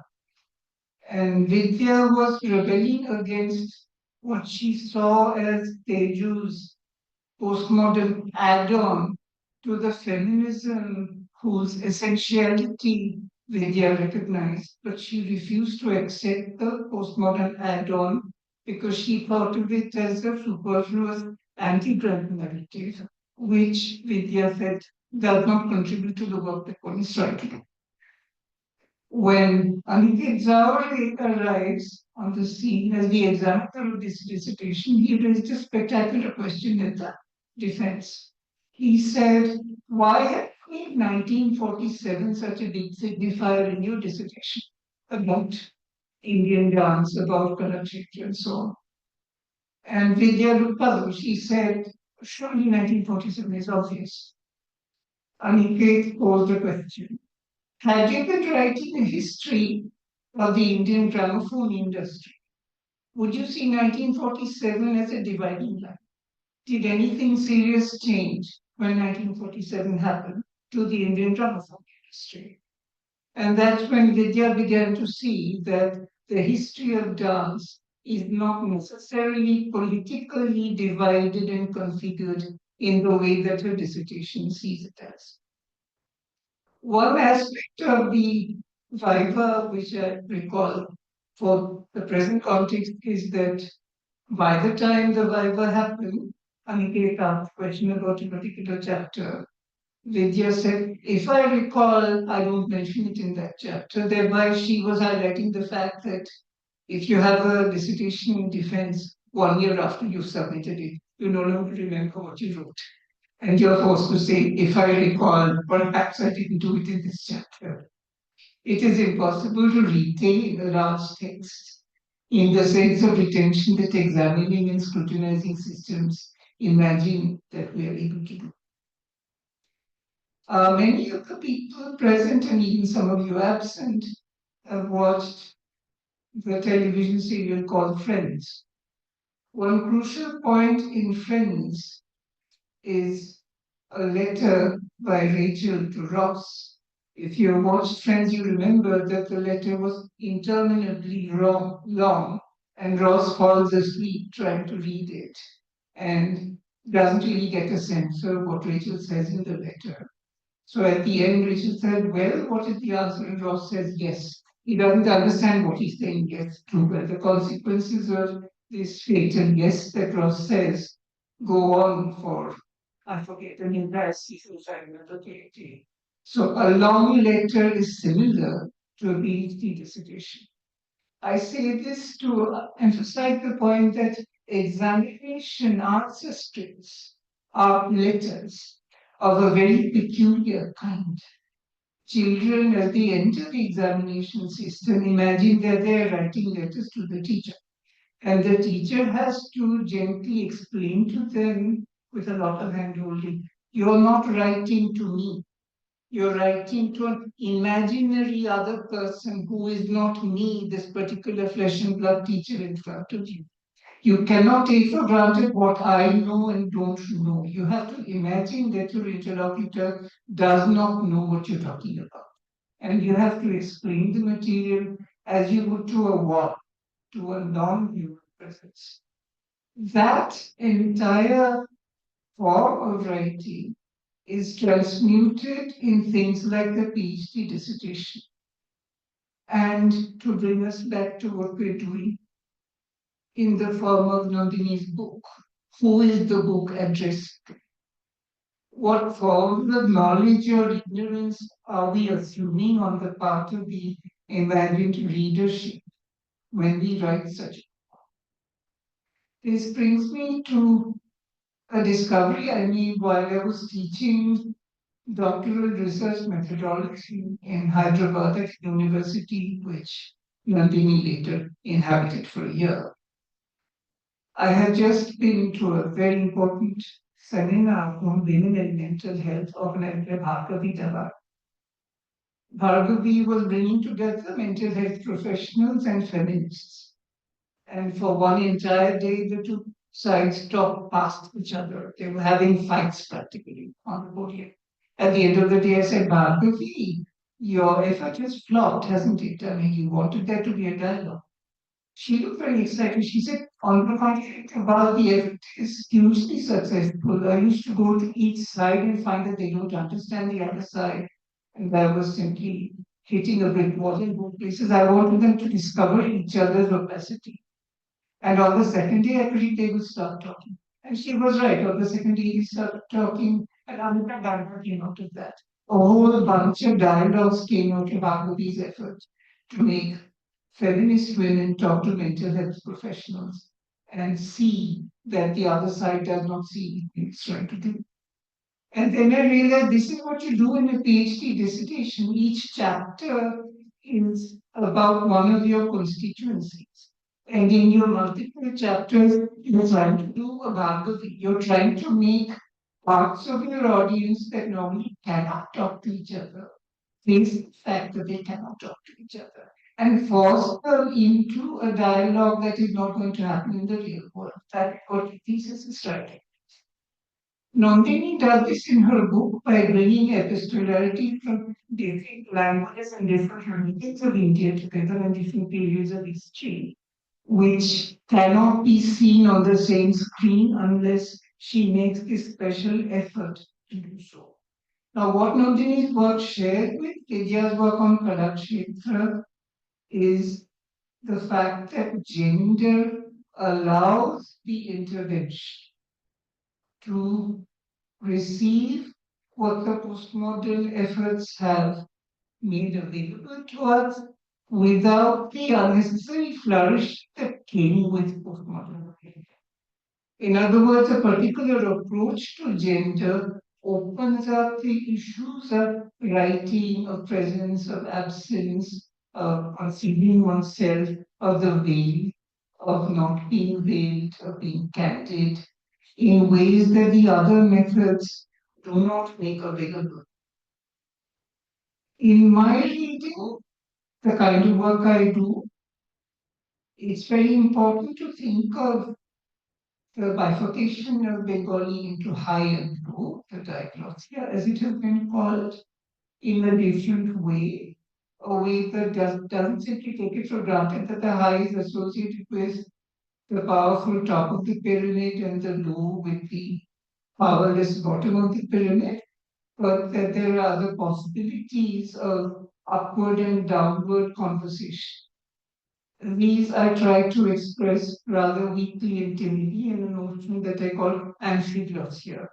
And Vidya was rebelling against what she saw as Teju's postmodern add-on to the feminism whose essentiality Vidya recognized, but she refused to accept the postmodern add-on because she thought of it as a superfluous anti-drug narrative, which Vidya said does not contribute to the work that one is trying to do. When Aniket Zawade arrives on the scene as the examiner of this dissertation, he raised a spectacular question at the defense. He said, why had made 1947 such a big signifier in your dissertation about Indian dance, about Kalakshetra and so on? And Vidya looked puzzled. She said, surely 1947 is obvious. Aniket posed a question. Had you been writing a history of the Indian gramophone industry, would you see 1947 as a dividing line? Did anything serious change when 1947 happened to the Indian gramophone industry? And that's when Vidya began to see that the history of dance is not necessarily politically divided and configured in the way that her dissertation sees it as. One aspect of the Viva, which I recall for the present context, is that by the time the Viva happened, Aniket asked a question about a particular chapter. Vidya said, if I recall, I don't mention it in that chapter. Thereby, she was highlighting the fact that if you have a dissertation in defense 1 year after you've submitted it, you no longer remember what you wrote. And you're forced to say, if I recall, perhaps I didn't do it in this chapter. It is impossible to retain a large text in the sense of retention that examining and scrutinizing systems imagine that we are able to do. Many of the people present, and even some of you absent, have watched the television serial called Friends. One crucial point in Friends is a letter by Rachel to Ross. If you watched Friends, you remember that the letter was interminably long, and Ross falls asleep trying to read it and doesn't really get a sense of what Rachel says in the letter. So at the end, Rachel said, well, what is the answer? And Ross says, yes. He doesn't understand what he's saying yes to, but the consequences of this fatal yes that Ross says go on for, I forget the entire season, I remember correctly. So a long letter is similar to a PhD dissertation. I say this to emphasize the point that examination answer scripts are letters of a very peculiar kind. Children, as they enter the examination system, imagine that they are writing letters to the teacher. And the teacher has to gently explain to them with a lot of handholding, you're not writing to me. You're writing to an imaginary other person who is not me, this particular flesh and blood teacher in front of you. You cannot take for granted what I know and don't know. You have to imagine that your interlocutor does not know what you're talking about. And you have to explain the material as you would to a wall, to a non-human presence. That entire form of writing is transmuted in things like the PhD dissertation. And to bring us back to what we're doing in the form of Nandini's book, who is the book addressed to? What forms of knowledge or ignorance are we assuming on the part of the imagined readership when we write such? This brings me to a discovery I made while I was teaching doctoral research methodology in Hyderabad at university, which Nandini later inhabited for a year. I had just been to a very important seminar on women and mental health organized by Bhargavi Dava. Bhargavi was bringing together mental health professionals and feminists. And for one entire day, the two sides talked past each other. They were having fights practically on the podium. At the end of the day, I said, Bhargavi, your effort has flopped, hasn't it? I mean, you wanted there to be a dialogue. She looked very excited. She said, on the contrary, about the effort is hugely successful. I used to go to each side and find that they don't understand the other side. And I was simply hitting a brick wall in both places. I wanted them to discover each other's opacity. And on the second day, I believe they would start talking. And she was right. On the second day, they started talking, and Amita Gandhi came out of that. A whole bunch of dialogues came out of Bhargavi's effort to make feminist women talk to mental health professionals and see that the other side does not see what it's trying to do. And then I realized this is what you do in a PhD dissertation. Each chapter is about one of your constituencies. And in your multiple chapters, you're trying to do a Bhargavi. You're trying to make parts of your audience that normally cannot talk to each other face the fact that they cannot talk to each other and force them into a dialogue that is not going to happen in the real world. That is what the thesis is writing. Nandini does this in her book by bringing epistolarity from different languages and different regions of India together and different periods of history, which cannot be seen on the same screen unless she makes this special effort to do so. Now, what Nandini's work shared with Vidya's work on Kalakshetra is the fact that gender allows the intervention to receive what the postmodern efforts have made available to us without the unnecessary flourish that came with postmodern. In other words, a particular approach to gender opens up the issues of writing, of presence, of absence, of concealing oneself, of the veil, of not being veiled, of being candid, in ways that the other methods do not make available. In my reading, the kind of work I do, it's very important to think of the bifurcation of Bengali into high and low, the diglossia, as it has been called, in a different way, a way that doesn't simply take it for granted that the high is associated with the powerful top of the pyramid and the low with the powerless bottom of the pyramid, but that there are other possibilities of upward and downward conversation. These I try to express rather weakly and timidly in a notion that I call amphiglossia,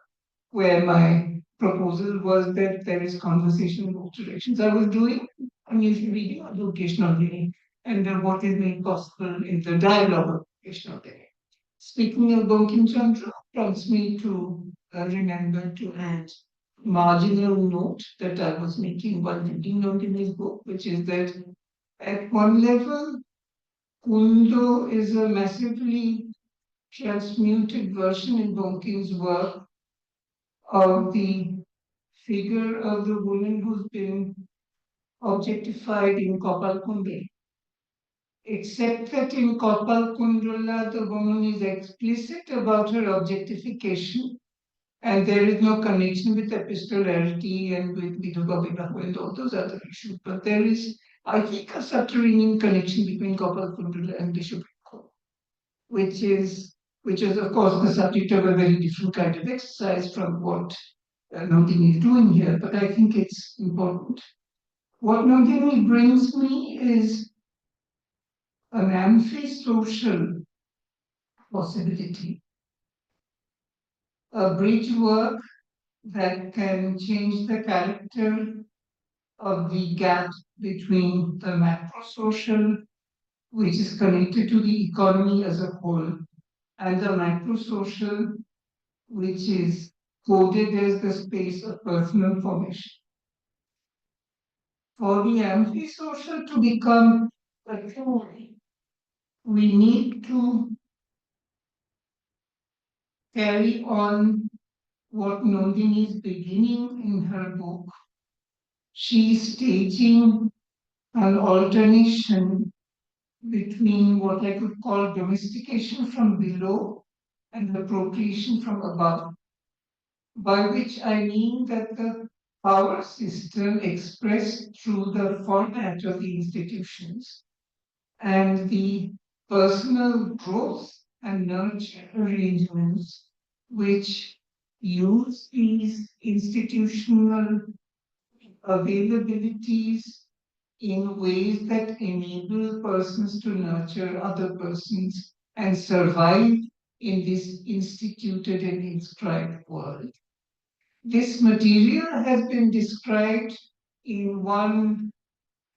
where my proposal was that there is conversation in both directions. I was doing unusual reading of the occasional day and what is made possible in the dialogue of the occasional day. Speaking of Bankim Chandra prompts me to remember to add marginal note that I was making while reading Nandini's book, which is that at one level, Kundo is a massively transmuted version in Bankim's work of the figure of the woman who's been objectified in Kopal Kundala. Except that in Kopal Kundala, the woman is explicit about her objectification, and there is no connection with epistolary and with Vidhuba Vivaho and all those other issues. But there is, I think, a subterranean connection between Kopal Kundala and Bishop Bhikko, which is of course the subject of a very different kind of exercise from what Nandini is doing here, but I think it's important. What Nandini brings me is an amphi-social possibility, a bridge work that can change the character of the gap between the macro-social, which is connected to the economy as a whole, and the macro-social, which is coded as the space of personal formation. For the amphi-social to become a tool, we need to carry on what Nandini is beginning in her book. She's staging an alternation between what I could call domestication from below and appropriation from above, by which I mean that the power system expressed through the format of the institutions and the personal growth and nurture arrangements which use these institutional availabilities in ways that enable persons to nurture other persons and survive in this instituted and inscribed world. This material has been described in one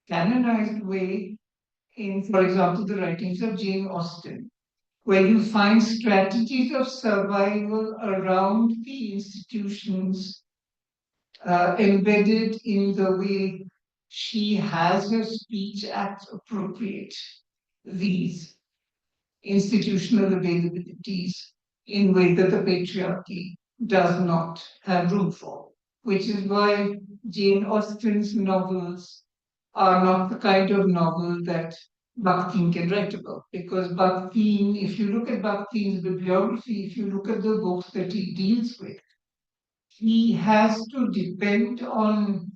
canonized way in, for example, the writings of Jane Austen, where you find strategies of survival around the institutions embedded in the way she has her speech acts appropriate these institutional availabilities in way that the patriarchy does not have room for, which is why Jane Austen's novels are not the kind of novel that Bakhtin can write about. Because Bakhtin, if you look at Bakhtin's bibliography, if you look at the books that he deals with, he has to depend on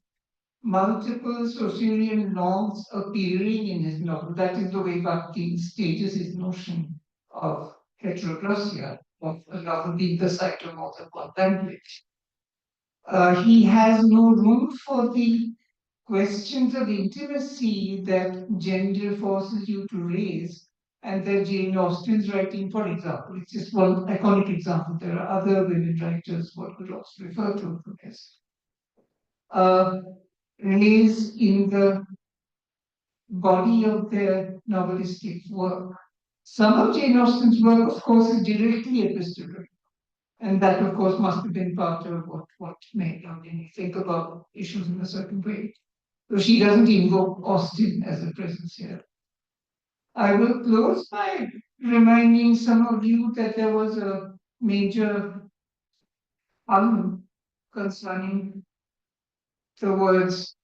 multiple Saussurean norms appearing in his novel. That is the way Bakhtin stages his notion of heteroglossia, of a novel being the site of more than one language. He has no room for the questions of intimacy that gender forces you to raise, and that Jane Austen's writing, for example, it's just one iconic example. There are other women writers one could also refer to for this. Raise in the body of their novelistic work. Some of Jane Austen's work, of course, is directly epistolary. And that, of course, must have been part of what made Nandini think about issues in a certain way. So she doesn't invoke Austen as a presence here. I will close by reminding some of you that there was a major problem concerning the words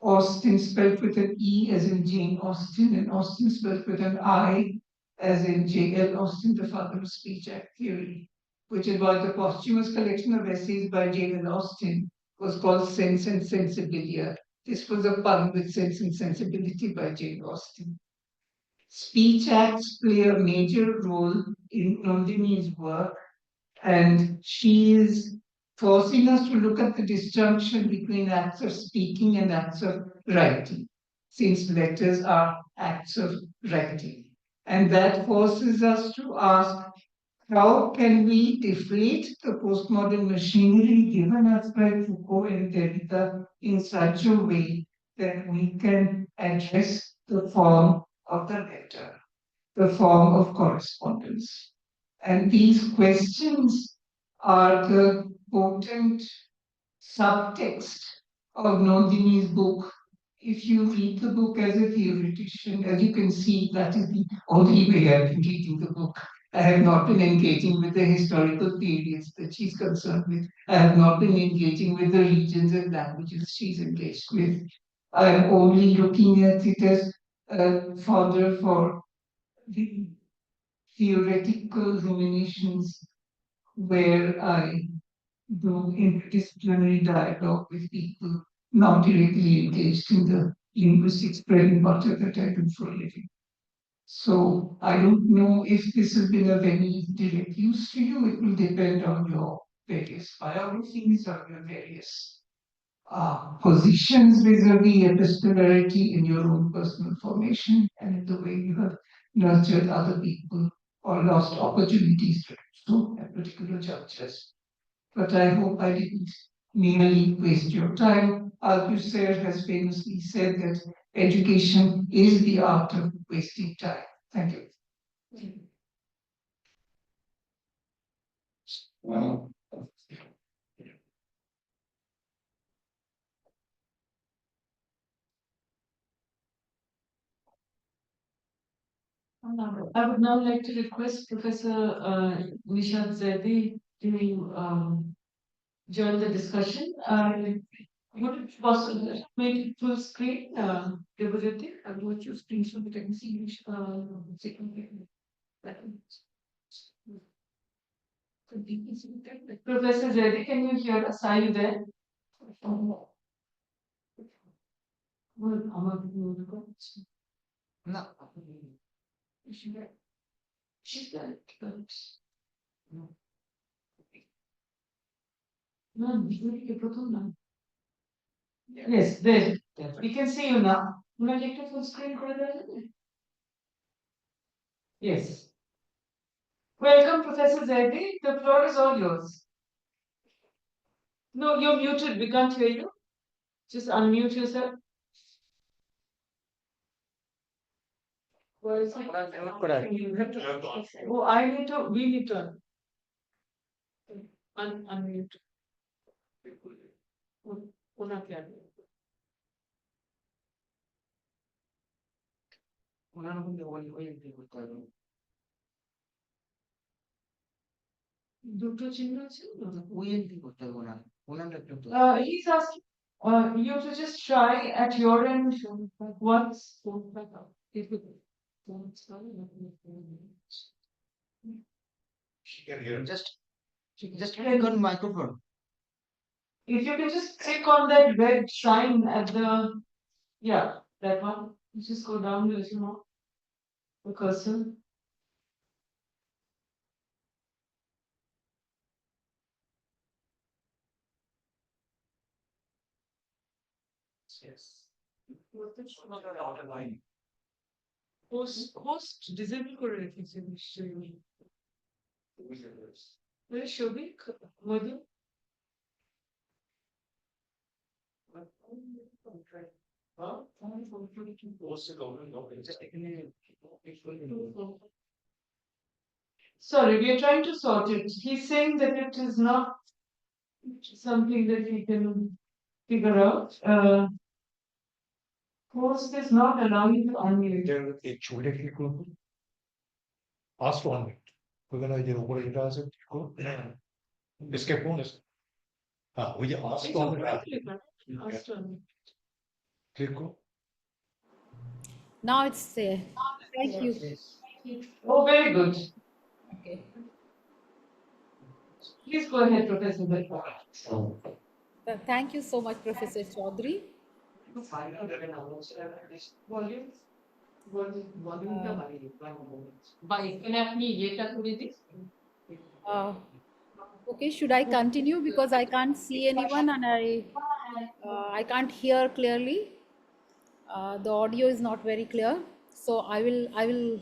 Austen spelled with an E as in Jane Austen, and Austen spelled with an I as in J.L. Austen, the father of speech act theory, which is why the posthumous collection of essays by J.L. Austen was called Sense and Sensibilia. This was a pun with Sense and Sensibility by Jane Austen. Speech acts play a major role in Nandini's work, and she is forcing us to look at the disjunction between acts of speaking and acts of writing. since letters are acts of writing. And that forces us to ask, how can we deflate the postmodern machinery given us by Foucault and Derrida in such a way that we can address the form of the letter, the form of correspondence? And these questions are the potent subtext of Nandini's book. If you read the book as a theoretician, as you can see, that is the only way I've been reading the book. I have not been engaging with the historical periods that she's concerned with. I have not been engaging with the regions and languages she's engaged with. I am only looking at it as a fodder for the theoretical ruminations where I do interdisciplinary dialogue with people not directly engaged in the linguistics bread and butter that I do for a living. So I don't know if this has been of any direct use to you. It will depend on your various biographies or your various positions vis-a-vis epistolary in your own personal formation and in the way you have nurtured other people or lost opportunities to do so at particular junctures. But I hope I didn't merely waste your time. Althusser has famously said that education is the art of wasting time. Thank you. I would now like to request Professor Nishad Zaidi to join the discussion. Would it be possible to make it full screen, Devajuti? I will watch your screen so that I can see you. Professor Zaidi, can you hear us? Are you there? No. She's there. Yes, there. We can see you now. Would I take the full screen for that? Yes. Welcome, Professor Zaidi. The floor is all yours. No, you're muted. We can't hear you. Just unmute yourself. Where is it? Oh, we need to unmute. দুটো চিহ্ন আছে he's asking you to just try at your end once. She can hear. Just click on microphone. If you can just click on that red sign at the that one. You just go down a little more. The cursor. Yes. Host disable করে রেখেছে নিশ্চয়ই শোভিক মধু Sorry, we are trying to sort it. He's saying that it is not something that we can figure out. Host is not allowing to unmute. এই ছবিটা click করুন first one minute ওখানে ওই যে উপরে যেটা আছে এসকেপ করুন হ্যাঁ ওই যে ফার্স্ট ওয়ান ক্লিক করুন Now it's there. Thank you. Oh, very good. Okay. Please go ahead, Professor Bhatta. Thank you so much, Professor Chaudhary. Okay, should I continue because I can't see anyone and I can't hear clearly. The audio is not very clear, so I will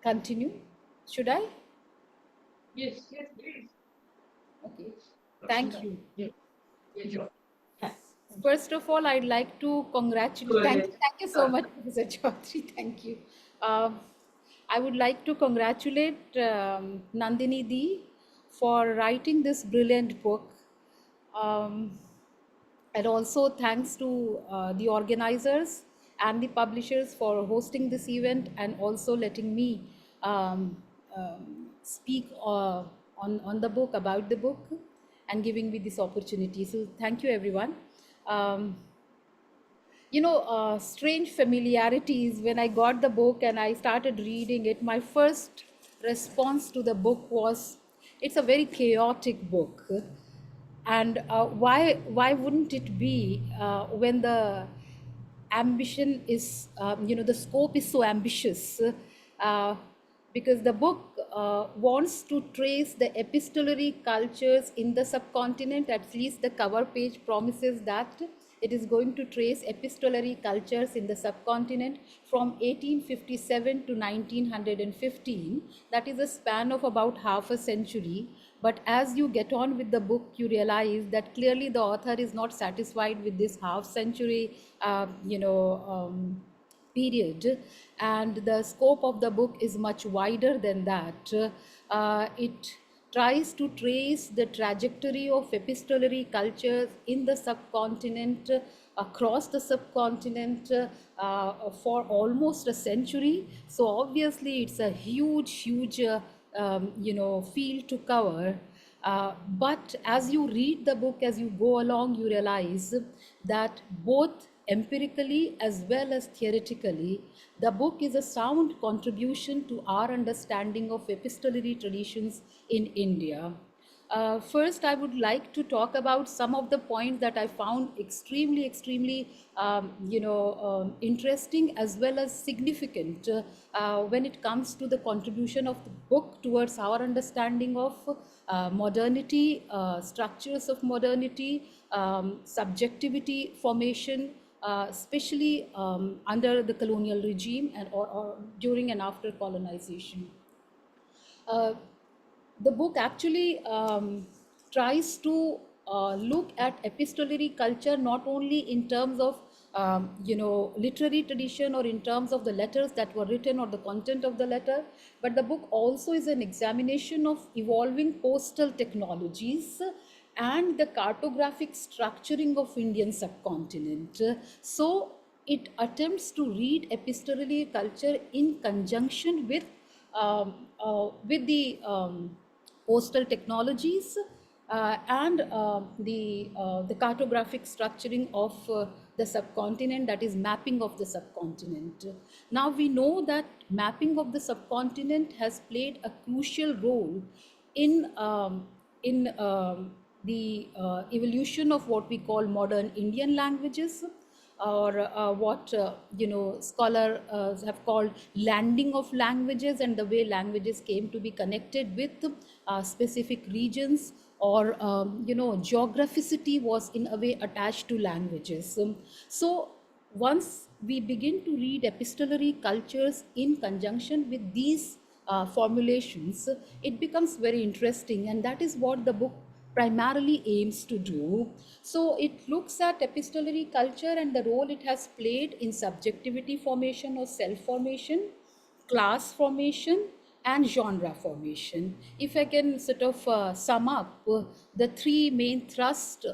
continue. Should I? Yes, yes, please. Okay. Thank Yes. you. Yes. Yes. First of all, I'd like to congratulate. Go ahead. Thank you so much, Professor Chaudhary. Thank you. Um, I would like to congratulate Nandini Di for writing this brilliant book. Um, and also thanks to the organizers and the publishers for hosting this event and also letting me um, speak on the book, about the book, and giving me this opportunity. So thank you, everyone. Um, strange familiarities. When I got the book and I started reading it, my first response to the book was, it's a very chaotic book. And why wouldn't it be when the ambition is, the scope is so ambitious? uh, because the book wants to trace the epistolary cultures in the subcontinent. At least the cover page promises that it is going to trace epistolary cultures in the subcontinent from 1857 to 1915. That is a span of about half a century. But as you get on with the book, you realize that clearly the author is not satisfied with this half century, period, and the scope of the book is much wider than that. It tries to trace the trajectory of epistolary cultures in the subcontinent, across the subcontinent, for almost a century. So obviously it's a huge field to cover. But as you read the book, as you go along, you realize that both empirically as well as theoretically, the book is a sound contribution to our understanding of epistolary traditions in India. First, I would like to talk about some of the points that I found extremely, interesting as well as significant when it comes to the contribution of the book towards our understanding of modernity, structures of modernity, subjectivity formation, especially under the colonial regime and or during and after colonization. Uh, the book actually tries to look at epistolary culture not only in terms of literary tradition or in terms of the letters that were written or the content of the letter, but the book also is an examination of evolving postal technologies and the cartographic structuring of Indian subcontinent. So it attempts to read epistolary culture in conjunction with the postal technologies and the cartographic structuring of the subcontinent, that is mapping of the subcontinent. Now we know that mapping of the subcontinent has played a crucial role in the evolution of what we call modern Indian languages, or what scholars have called landing of languages, and the way languages came to be connected with specific regions, or geographicity was in a way attached to languages. So once we begin to read epistolary cultures in conjunction with these formulations, it becomes very interesting, and that is what the book primarily aims to do. So it looks at epistolary culture and the role it has played in subjectivity formation or self formation, class formation, and genre formation. If I can sort of sum up the three main thrust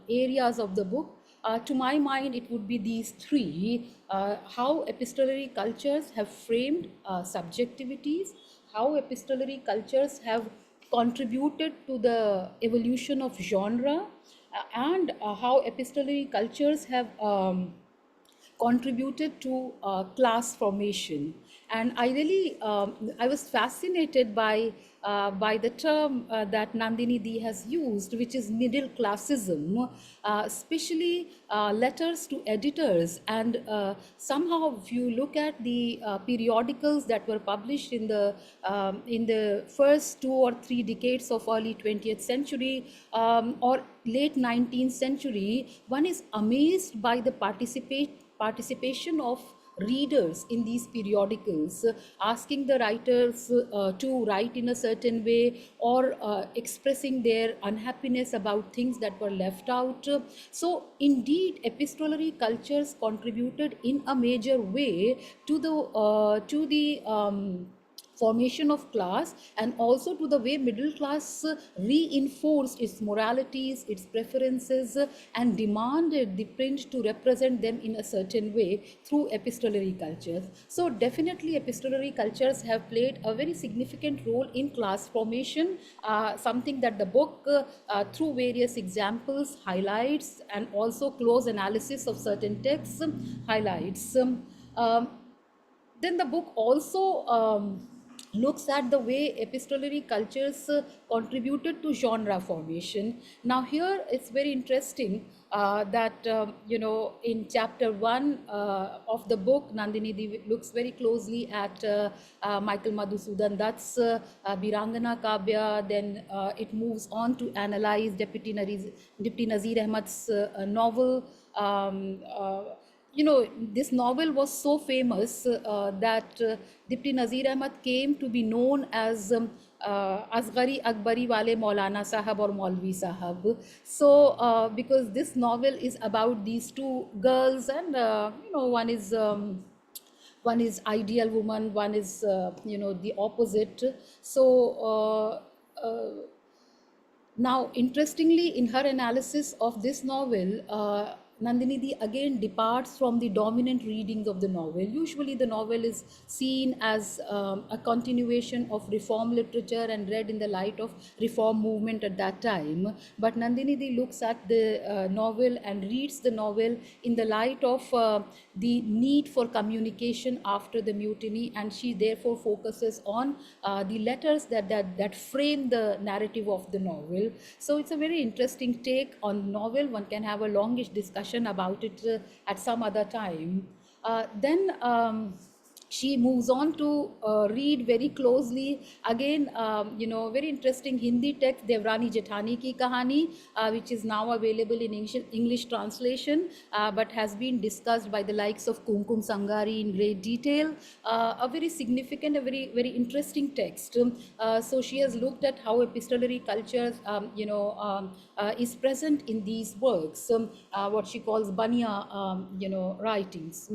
areas of the book, to my mind, it would be these three: how epistolary cultures have framed subjectivities, how epistolary cultures have contributed to the evolution of genre, and how epistolary cultures have contributed to class formation. And I really, I was fascinated by the term that Nandini Di has used, which is middle classism, especially letters to editors. And somehow, if you look at the periodicals that were published in the first 2 or 3 decades of early 20th century, or late 19th century, one is amazed by the participation of readers in these periodicals, asking the writers to write in a certain way, or expressing their unhappiness about things that were left out. So indeed epistolary cultures contributed in a major way to the formation of class, and also to the way middle class reinforced its moralities, its preferences, and demanded the print to represent them in a certain way through epistolary cultures. So definitely epistolary cultures have played a very significant role in class formation, something that the book through various examples highlights, and also close analysis of certain texts highlights. Then the book also looks at the way epistolary cultures contributed to genre formation. Now here it's very interesting that in chapter 1 of the book, Nandini looks very closely at Michael Madhusudan Dutt's Birangana Kavya. Then it moves on to analyze Deputy Nazir Ahmad's novel. This novel was so famous that Dipti Nazir Ahmad came to be known as Asghari Akbari Wale Maulana Sahab or Maulvi Sahab. So, because this novel is about these two girls, and one is ideal woman, one is the opposite. So. Now, interestingly, in her analysis of this novel, Nandini Di again departs from the dominant readings of the novel. Usually, the novel is seen as a continuation of reform literature and read in the light of reform movement at that time. But Nandini Di looks at the novel and reads the novel in the light of the need for communication after the mutiny, and she therefore focuses on the letters that frame the narrative of the novel. So it's a very interesting take on novel. One can have a longish discussion about it at some other time. Then she moves on to read very closely again, very interesting Hindi text, Devrani Jethani Ki Kahani, which is now available in English translation, but has been discussed by the likes of Kumkum Sangari in great detail. A very significant, a very, very interesting text. So she has looked at how epistolary cultures, is present in these works, what she calls Bania, writings.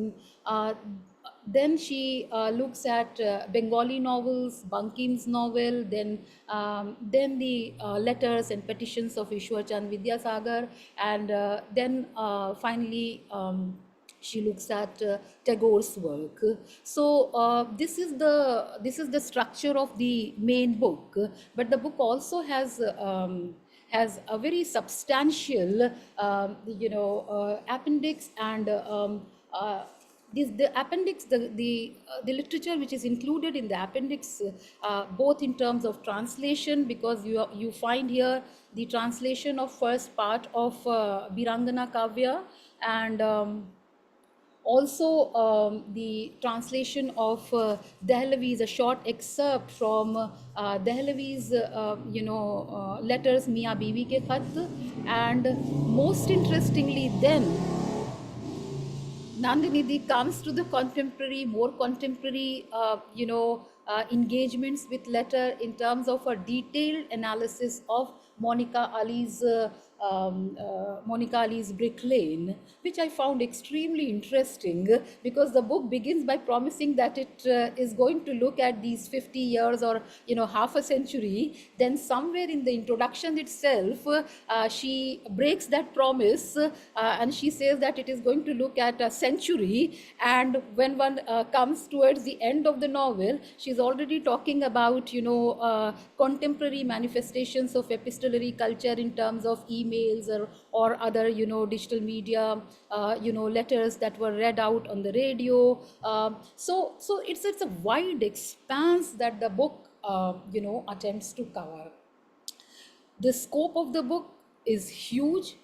Then she looks at Bengali novels, Bankim's novel, then the letters and petitions of Ishwar Chand Vidyasagar, and then finally she looks at Tagore's work. So this is the structure of the main book, but the book also has a very substantial appendix, and the appendix, the literature which is included in the appendix, both in terms of translation, because you find here the translation of first part of Birangana Kavya, and also the translation of Dehlavi's, a short excerpt from Dehlavi's letters, Mia Biwi ke Khat, and most interestingly then Nandini comes to the more contemporary, engagements with letter in terms of a detailed analysis of Monica Ali's Brick Lane, which I found extremely interesting, because the book begins by promising that it is going to look at these 50 years or half a century. Then somewhere in the introduction itself, she breaks that promise, and she says that it is going to look at a century. And when one comes towards the end of the novel, she's already talking about contemporary manifestations of epistolary culture in terms of emails or other digital media, letters that were read out on the radio. So it's a wide expanse that the book attempts to cover. The scope of the book is huge,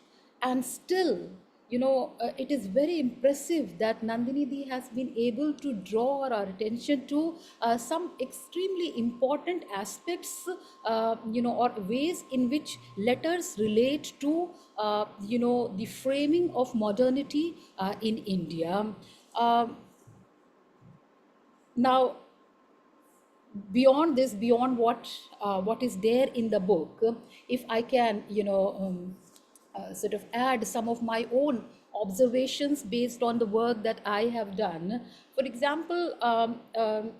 and still it is very impressive that Nandini Di has been able to draw our attention to some extremely important aspects, or ways in which letters relate to, the framing of modernity in India. Um Now, beyond this, beyond what is there in the book, if I can, sort of add some of my own observations based on the work that I have done. For example,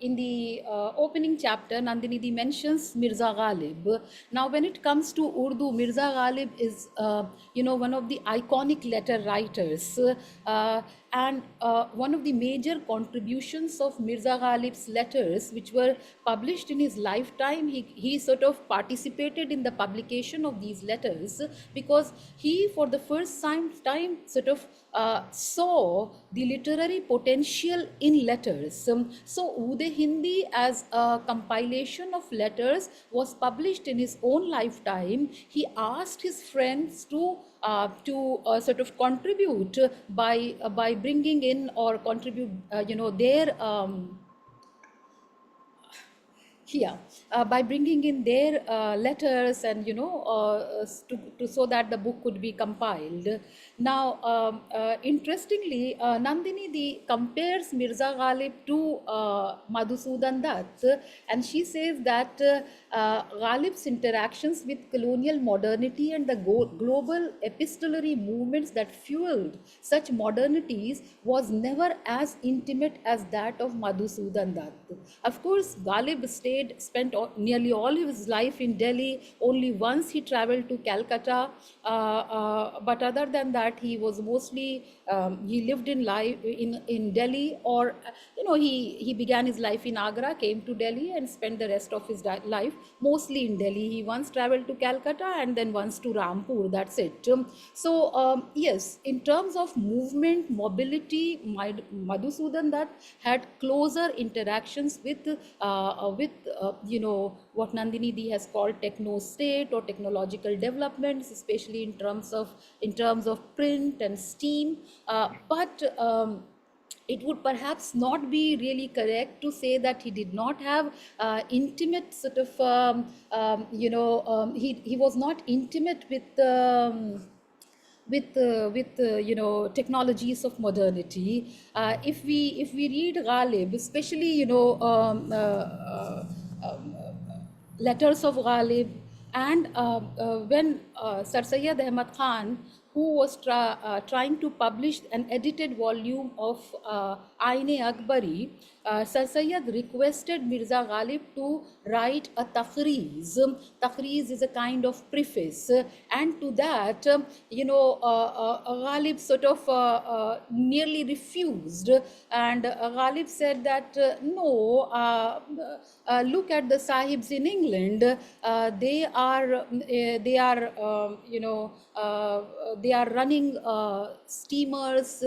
in the opening chapter, Nandini Di mentions Mirza Ghalib. Now, when it comes to Urdu, Mirza Ghalib is, one of the iconic letter writers, and one of the major contributions of Mirza Ghalib's letters, which were published in his lifetime, he sort of participated in the publication of these letters because he, for the first time sort of saw the literary potential in letters. So Ude Hindi, as a compilation of letters, was published in his own lifetime. He asked his friends to sort of contribute by bringing in or contribute, their yeah, by bringing in their letters, and so that the book could be compiled. Now, interestingly, Nandini Di compares Mirza Ghalib to Madhusudan Dutt, and she says that Ghalib's interactions with colonial modernity and the global epistolary movements that fueled such modernities was never as intimate as that of Madhusudan Dutt. Of course, Ghalib spent nearly all his life in Delhi. Only once he traveled to Calcutta, but other than that, he was mostly, he lived in Delhi, or he began his life in Agra, came to Delhi, and spent the rest of his life mostly in Delhi. He once traveled to Calcutta and then once to Rampur. That's it. Yes, in terms of movement, mobility, Madhusudan Dutt had closer interactions with what Nandini Di has called techno state or technological developments, especially in terms of print and steam. But it would perhaps not be really correct to say that he did not have intimate sort of, he was not intimate with technologies of modernity. If we read Ghalib, especially, letters of Ghalib, and when Sir Syed Ahmad Khan, who was trying to publish an edited volume of Aine Akbari, Sir Syed requested Mirza Ghalib to write a takhreez. Takhreez is a kind of preface, and to that, Ghalib sort of nearly refused, and Ghalib said that no, look at the sahibs in England. They are running steamers.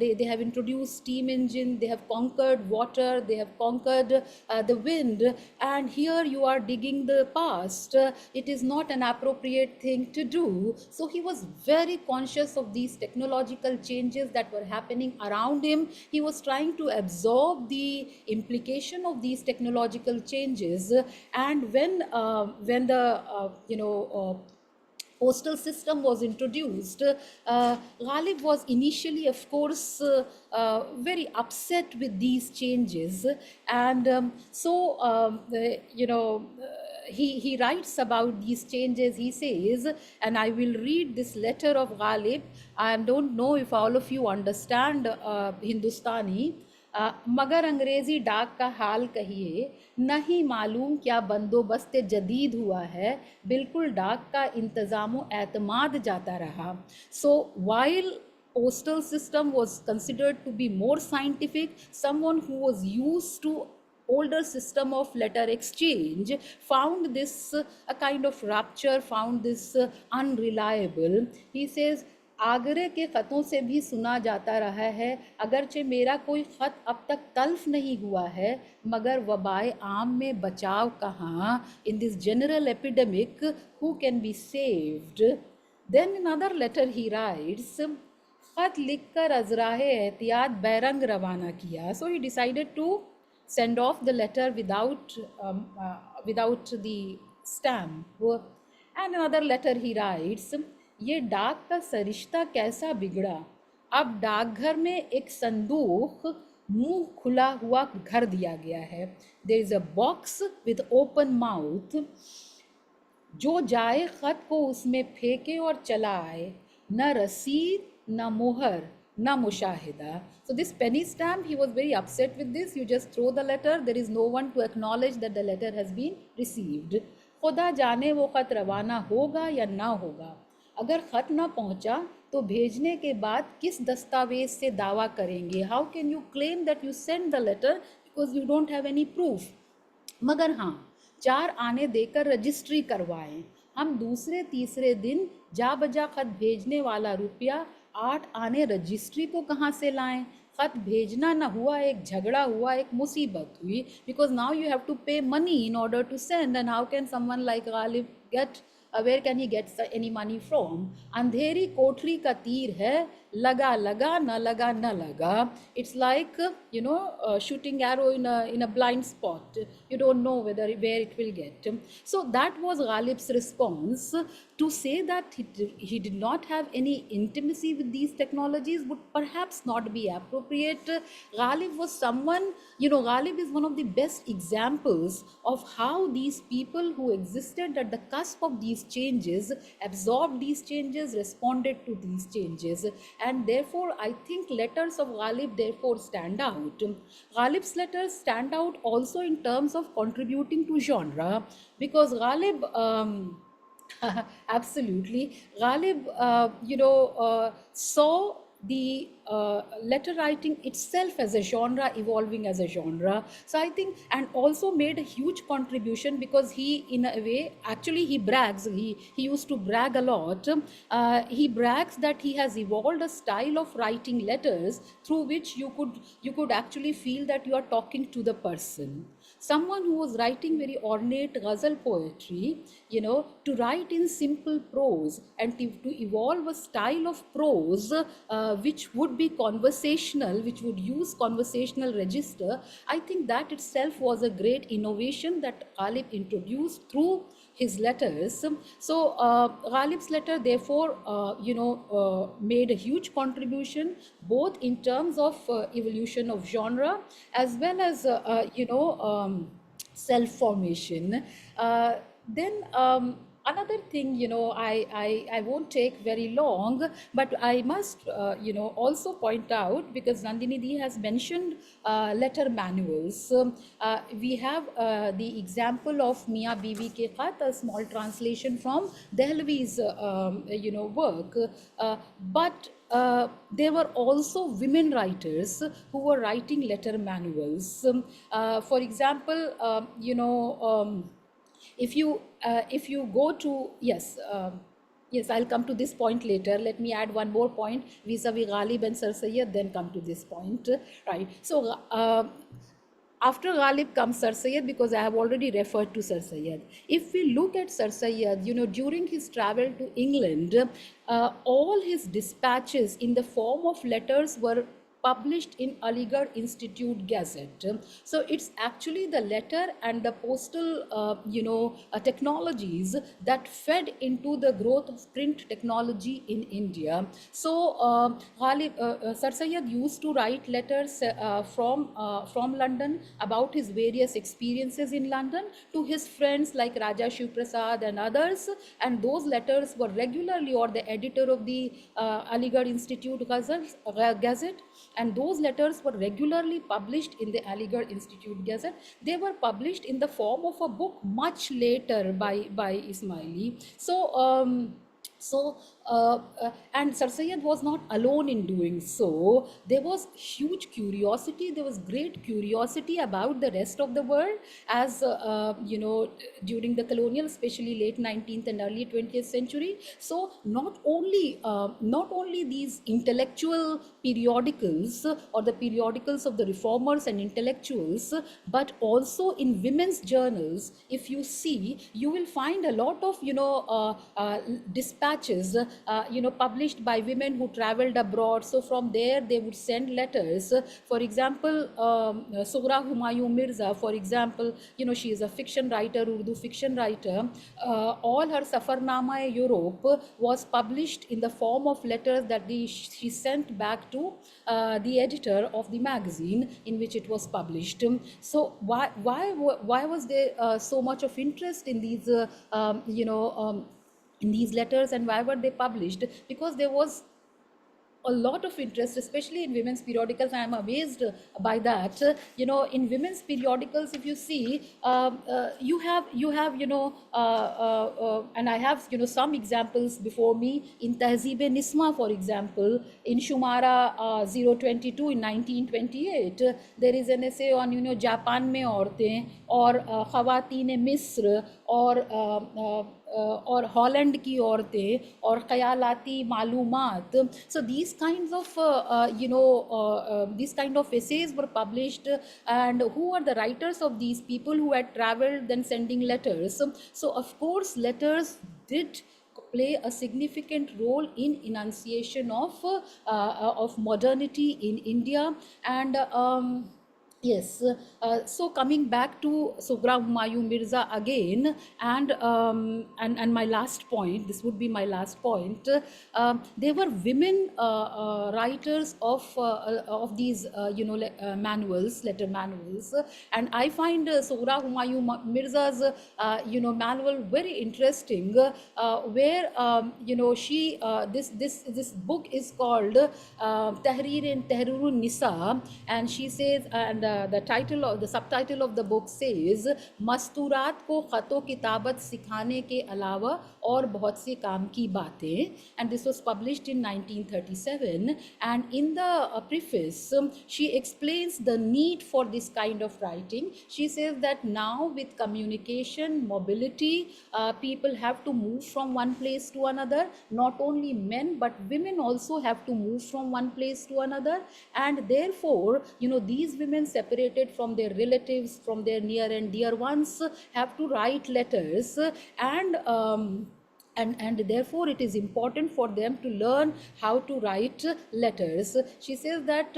They have introduced steam engine. They have conquered water. They have conquered the wind. And here you are digging the past. It is not an appropriate thing to do. So he was very conscious of these technological changes that were happening around him. He was trying to absorb the implication of these technological changes. And when the postal system was introduced, Ghalib was initially, of course, very upset with these changes, and he writes about these changes. He says, and I will read this letter of Ghalib. I don't know if all of you understand Hindustani. मगर अंग्रेजी डाक का हाल कहिए, नहीं मालूम क्या बंदोबस्त जदीद हुआ है, बिल्कुल डाक का इंतज़ाम एतमाद जाता रहा. So while postal system was considered to be more scientific, someone who was used to older system of letter exchange found this a kind of rupture, found this unreliable. He says, आगरे के ख़तों से भी सुना जाता रहा है, अगरचे मेरा कोई ख़त अब तक तल्फ नहीं हुआ है, मगर वबाए आम में बचाव कहाँ. In this general epidemic, who can be saved? Then another letter he writes, खत लिखकर अजराहे एहतियात बैरंग रवाना किया. So he decided to send off the letter without the stamp. And another letter he writes, ये डाक का सरिश्ता कैसा बिगड़ा, अब डाकघर में एक संदूक मुंह खुला हुआ घर दिया गया है. There is a box with open mouth. जो जाए खत को उसमें फेंके और चला आए, न रसीद न मोहर न मुशाहिदा. So this penny stamp, he was very upset with this. You just throw the letter, there is no one to acknowledge that the letter has been received. खुदा जाने वो खत रवाना होगा या ना होगा. अगर खत ना पहुंचा तो भेजने के बाद किस दस्तावेज से दावा करेंगे. How can you claim that you send the letter because you don't have any proof. मगर हाँ, 4 आने देकर रजिस्ट्री करवाएं. हम दूसरे तीसरे दिन जा बजा खत भेजने वाला रुपया 8 आने रजिस्ट्री को कहाँ से लाएं. खत भेजना ना हुआ, एक झगड़ा हुआ, एक मुसीबत हुई. Because now you have to pay money in order to send. And how can someone like Ghalib get, where can he get any money from. अंधेरी कोठरी का तीर है, लगा लगा न लगा न लगा. It's like shooting arrow in a blind spot. You don't know where it will get. So that was Ghalib's response. To say that he did not have any intimacy with these technologies would perhaps not be appropriate. Ghalib was someone, Ghalib is one of the best examples of how these people who existed at the cusp of these changes absorbed these changes, responded to these changes. And therefore, I think letters of Ghalib therefore stand out. Ghalib's letters stand out also in terms of contributing to genre, because Ghalib, absolutely, Ghalib, saw the letter writing itself as a genre, evolving as a genre. So I think, and also made a huge contribution, because he, in a way, actually he brags, he used to brag a lot. He brags that he has evolved a style of writing letters through which you could actually feel that you are talking to the person. Someone who was writing very ornate ghazal poetry, to write in simple prose and to evolve a style of prose which would be conversational, which would use conversational register. I think that itself was a great innovation that Ghalib introduced through his letters. So Ghalib's letter therefore made a huge contribution, both in terms of evolution of genre as well as self-formation. Then another thing, I won't take very long, but I must also point out, because Nandini Di has mentioned letter manuals. We have the example of Mia Bibi Ke Khat, a small translation from Dehlvi's work, but there were also women writers who were writing letter manuals. For example, if you go to, yes, I'll come to this point later. Let me add one more point vis-a-vis Ghalib and Sir Sayyid, then come to this point, right? So after Ghalib comes Sir Sayyid, because I have already referred to Sir Sayyid. If we look at Sir Sayyid, during his travel to England, all his dispatches in the form of letters were published in Aligarh Institute Gazette. So it's actually the letter and the postal, technologies that fed into the growth of print technology in India. So Sir Sayyid used to write letters from London about his various experiences in London to his friends like Raja Shiv Prasad and others, and those letters were regularly, or the editor of the Aligarh Institute Gazette, and those letters were regularly published in the Aligarh Institute Gazette. They were published in the form of a book much later by Ismaili. So and Sir Sayyid was not alone in doing so. There was huge curiosity, there was great curiosity about the rest of the world, as during the colonial, especially late 19th and early 20th century. So not only these intellectual periodicals, or the periodicals of the reformers and intellectuals, but also in women's journals, if you see, you will find a lot of dispatches dispatches, published by women who traveled abroad. So from there they would send letters. For example, Sohra Humayun Mirza, for example, she is a fiction writer, Urdu fiction writer. All her Safarnama-e-Europe was published in the form of letters that she sent back to the editor of the magazine in which it was published. So why was there so much of interest in these in these letters, and why were they published? Because there was a lot of interest, especially in women's periodicals. I am amazed by that. In women's periodicals, if you see, and I have some examples before me. In Tehzeeb-e Nisma, for example, in Shumara 022 in 1928, there is an essay on Japan mein औरतें और ख़वातीन मिस्र और Holland की औरतें और ख़यालाती मालूमात. So these kinds of these kind of essays were published, and who are the writers of these people who had traveled then sending letters? So of course letters did play a significant role in enunciation of modernity in India. And yes, so coming back to Sohra Humayun Mirza again, and my last point, this would be my last point. There were women writers of these manuals, letter manuals, and I find Sohra Humayun Mirza's manual very interesting, where she this book is called Tahrirun Nisa, and she says, and the subtitle of the book says, मस्तूरात को ख़तो किताबत सिखाने के अलावा और बहुत से काम की बातें. And this was published in 1937, and in the preface she explains the need for this kind of writing. She says that now with communication, mobility, people have to move from one place to another. Not only men but women also have to move from one place to another, and therefore these women separated from their relatives, from their near and dear ones, have to write letters, and therefore it is important for them to learn how to write letters. She says that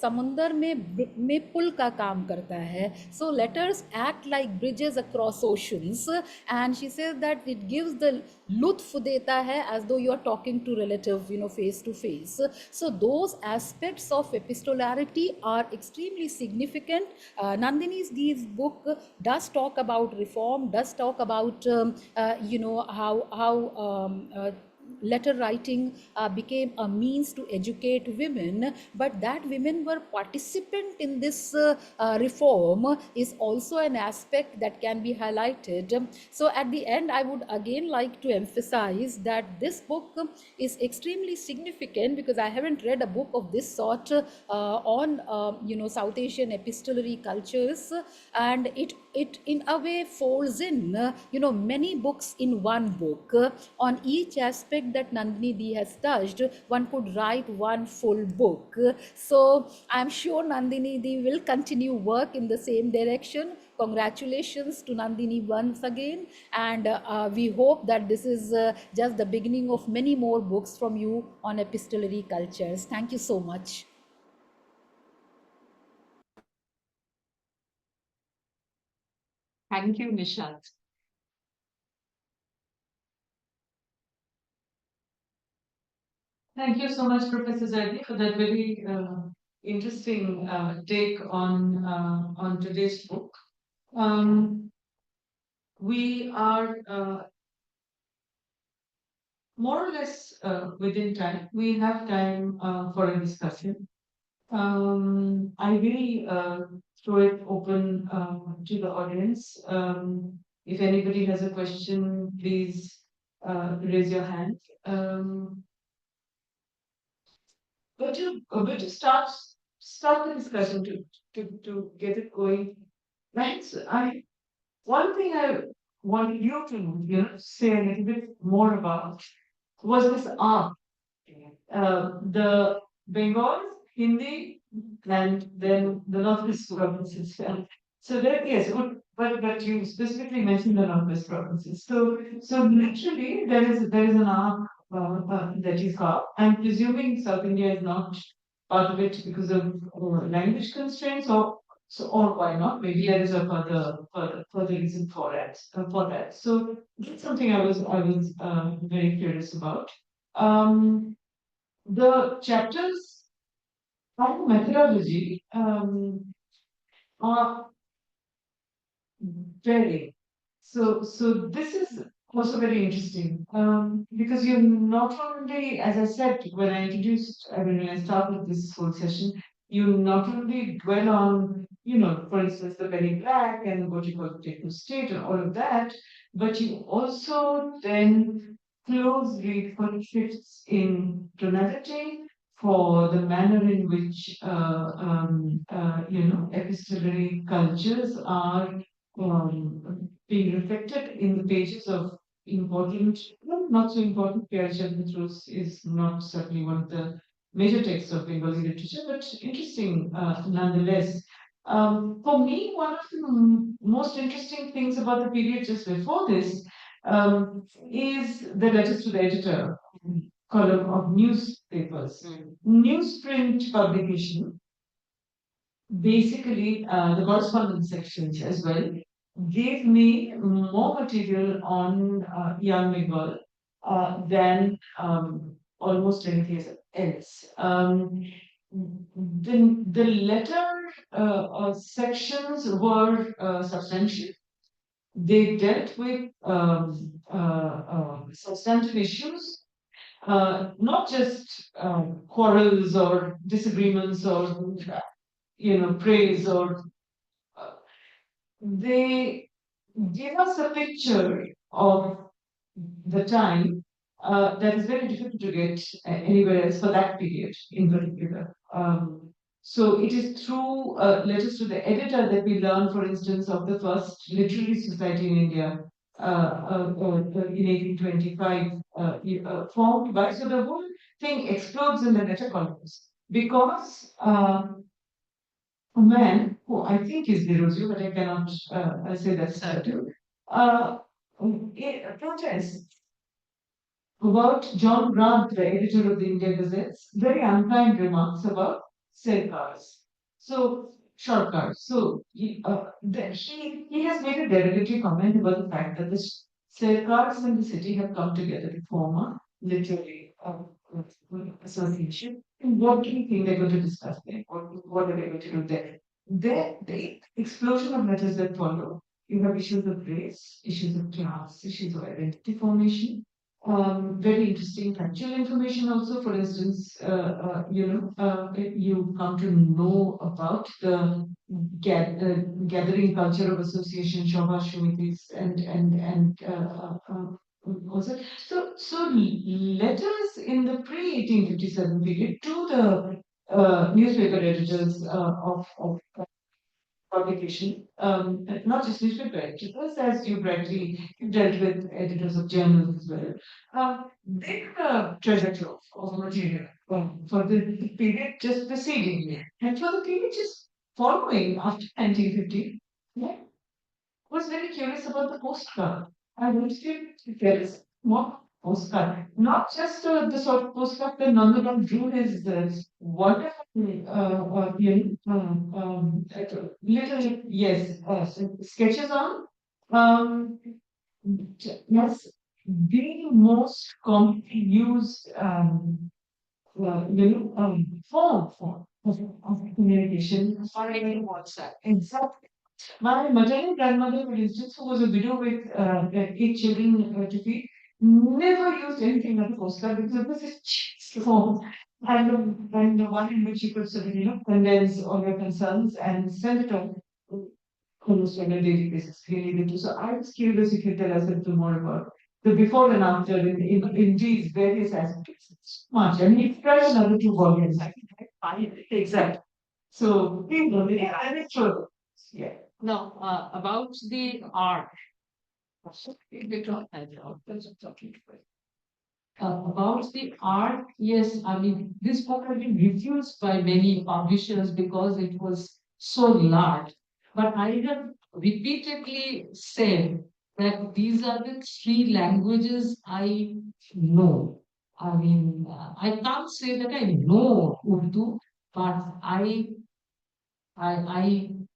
समंदर में पुल का काम करता है. So letters act like bridges across oceans, and she says that it gives the lutf देता है as though you are talking to relative, face to face. So those aspects of epistolary are extremely significant. Nandini's Dee's book does talk about reform, does talk about how letter writing became a means to educate women, but that women were participant in this reform is also an aspect that can be highlighted. So at the end, I would again like to emphasize that this book is extremely significant, because I haven't read a book of this sort on South Asian epistolary cultures, and it in a way folds in many books in one book. On each aspect that Nandini Dee has touched, one could write one full book. So I'm sure Nandini Dee will continue work in the same direction. Congratulations to Nandini once again, and we hope that this is just the beginning of many more books from you on epistolary cultures. Thank you so much. Thank you, Nishant. Thank you so much, Professor Zaidi, for that very interesting take on today's book. We are more or less within time. We have time for a discussion. I will throw it open to the audience. If anybody has a question, please raise your hand. But to start the discussion, to get it going, right? So one thing I wanted you to say a little bit more about was this art. The Bengal, Hindi, and then the Northeast provinces as well. So there, yes, but you specifically mentioned the Northwest provinces. So naturally there is an arc that is carved. I'm presuming South India is not part of it because of language constraints, or why not? Maybe there is a further reason for that. So that's something I was very curious about. The chapters on methodology are very. So this is also very interesting because you not only, as I said when when I started this whole session, you not only dwell on, for instance, the penny black and what you call the techno state and all of that, but you also then close read for shifts in tonality, for the manner in which epistolary cultures are being reflected in the pages of important, well, not so important. Pierre Chandra is not certainly one of the major texts of Bengali literature, but interesting nonetheless. For me, one of the most interesting things about the period just before this is the letters to the editor column of newspapers. Newsprint publication, basically the correspondence sections as well, gave me more material on young Bengal than almost anything else. The letter sections were substantial. They dealt with substantive issues, not just quarrels or disagreements or praise, or uh, they give us a picture of the time that is very difficult to get anywhere else for that period in particular. So it is through letters to the editor that we learn, for instance, of the first literary society in India in 1825, formed by. So the whole thing explodes in the letter columns because a man who I think is Virozio, but I cannot say that's certain, protests about John Grant, the editor of the India Gazettes, very unkind remarks about cell cars. So, short cars. So, he has made a derogatory comment about the fact that the cell cars in the city have come together to form a literary association. And what do you think they're going to discuss there? What are they going to do there? The explosion of letters that follow. You have issues of race, issues of class, issues of identity formation, very interesting factual information also. For instance, you come to know about the gathering culture of association, Shobha Shumitis, and also. So letters in the pre-1857 period to the newspaper editors of publication, not just newspaper editors, as you rightly dealt with editors of journals as well. They were a treasure trove of material for the period just preceding and for the period just following after 1950. Yeah, was very curious about the postcard. I wanted to there is more postcard, not just the sort of postcard that Nandaram drew his wonderful, little, yes, sketches on. Um, yes, the most commonly used form of communication. Already WhatsApp. Exactly. My maternal grandmother, for instance, who was a widow with 8 children to feed, never used anything like a postcard because it was a cheap form. And the one in which you could sort of, condense all your concerns and send it on almost on a daily basis. Really good to. So I was curious if you tell us a little more about the before and after in these various aspects. Much. I mean, it's quite another 2 volumes. I think. Exactly. So, please, Nandini, I will show. Yeah. Now, about the art. About the art, yes, I mean, this book has been refused by many publishers because it was so large. But I have repeatedly said that these are the three languages I know. I mean, I can't say that I know Urdu, but I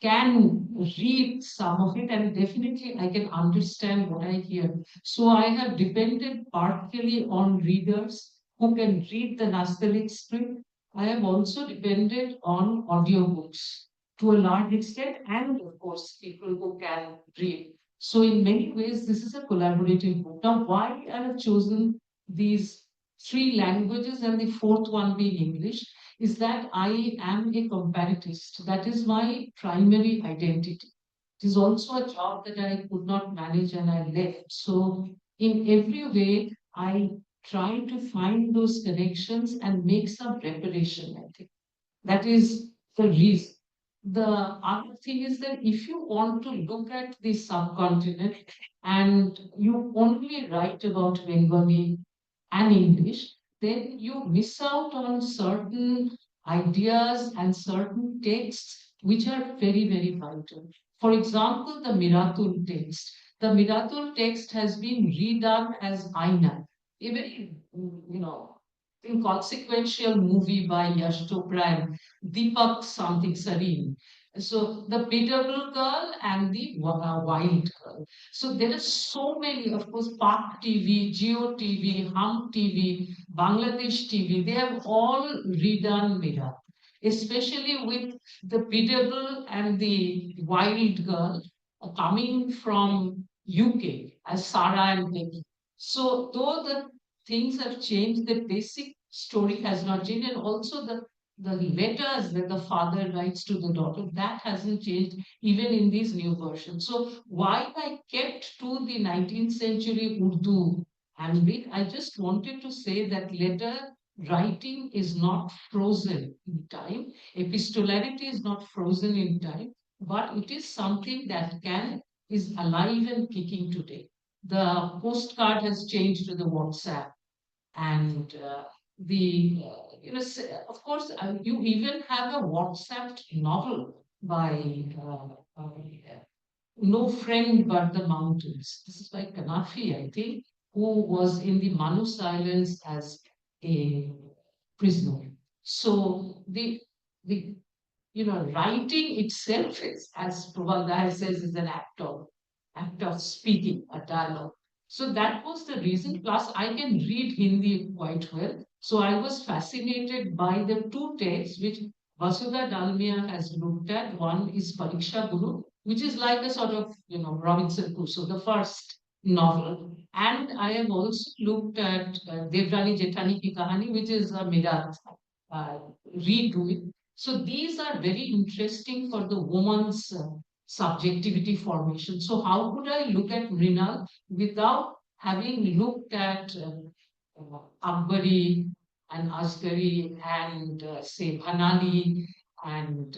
can read some of it and definitely I can understand what I hear. So I have depended partially on readers who can read the Nastaliq script. I have also depended on audiobooks to a large extent, and of course, people who can read. So in many ways, this is a collaborative book. Now, why I have chosen these three languages and the fourth one being English is that I am a comparatist. That is my primary identity. It is also a job that I could not manage and I left. So, in every way, I try to find those connections and make some reparation, I think. That is the reason. The other thing is that if you want to look at the subcontinent and you only write about Bengali and English, then you miss out on certain ideas and certain texts which are very, very vital. For example, the Miratul text. The Miratul text has been redone as Aina, a very, inconsequential movie by Yash Chopra and Deepak something Sareen. So the Beatable Girl and the Wild Girl. So there are so many, of course, Park TV, Geo TV, Hum TV, Bangladesh TV, they have all redone Mira, especially with the Biddable and the Wild Girl coming from UK as Sarah and Becky. So though the things have changed, the basic story has not changed, and also the letters that the father writes to the daughter, that hasn't changed even in these new versions. So why I kept to the 19th century Urdu ambit, I just wanted to say that letter writing is not frozen in time. Epistolarity is not frozen in time, but it is something that is alive and kicking today. The postcard has changed to the WhatsApp, and of course, you even have a WhatsApp novel by No Friend But the Mountains. This is by Kanafi, I think, who was in the Manus Islands as a prisoner. So the writing itself is, as Prabal Dahir says, is an act of speaking, a dialogue. So that was the reason. Plus, I can read Hindi quite well. So I was fascinated by the two texts which Vasudha Dalmia has looked at. One is Pariksha Guru, which is like a sort of, Robinson Crusoe, the first novel. And I have also looked at Devrani Jethani Ki Kahani, which is a Mirat uh, redoing. So these are very interesting for the woman's subjectivity formation. So how could I look at Mrinal without having looked at Akbari and Asgari and say Bhanali and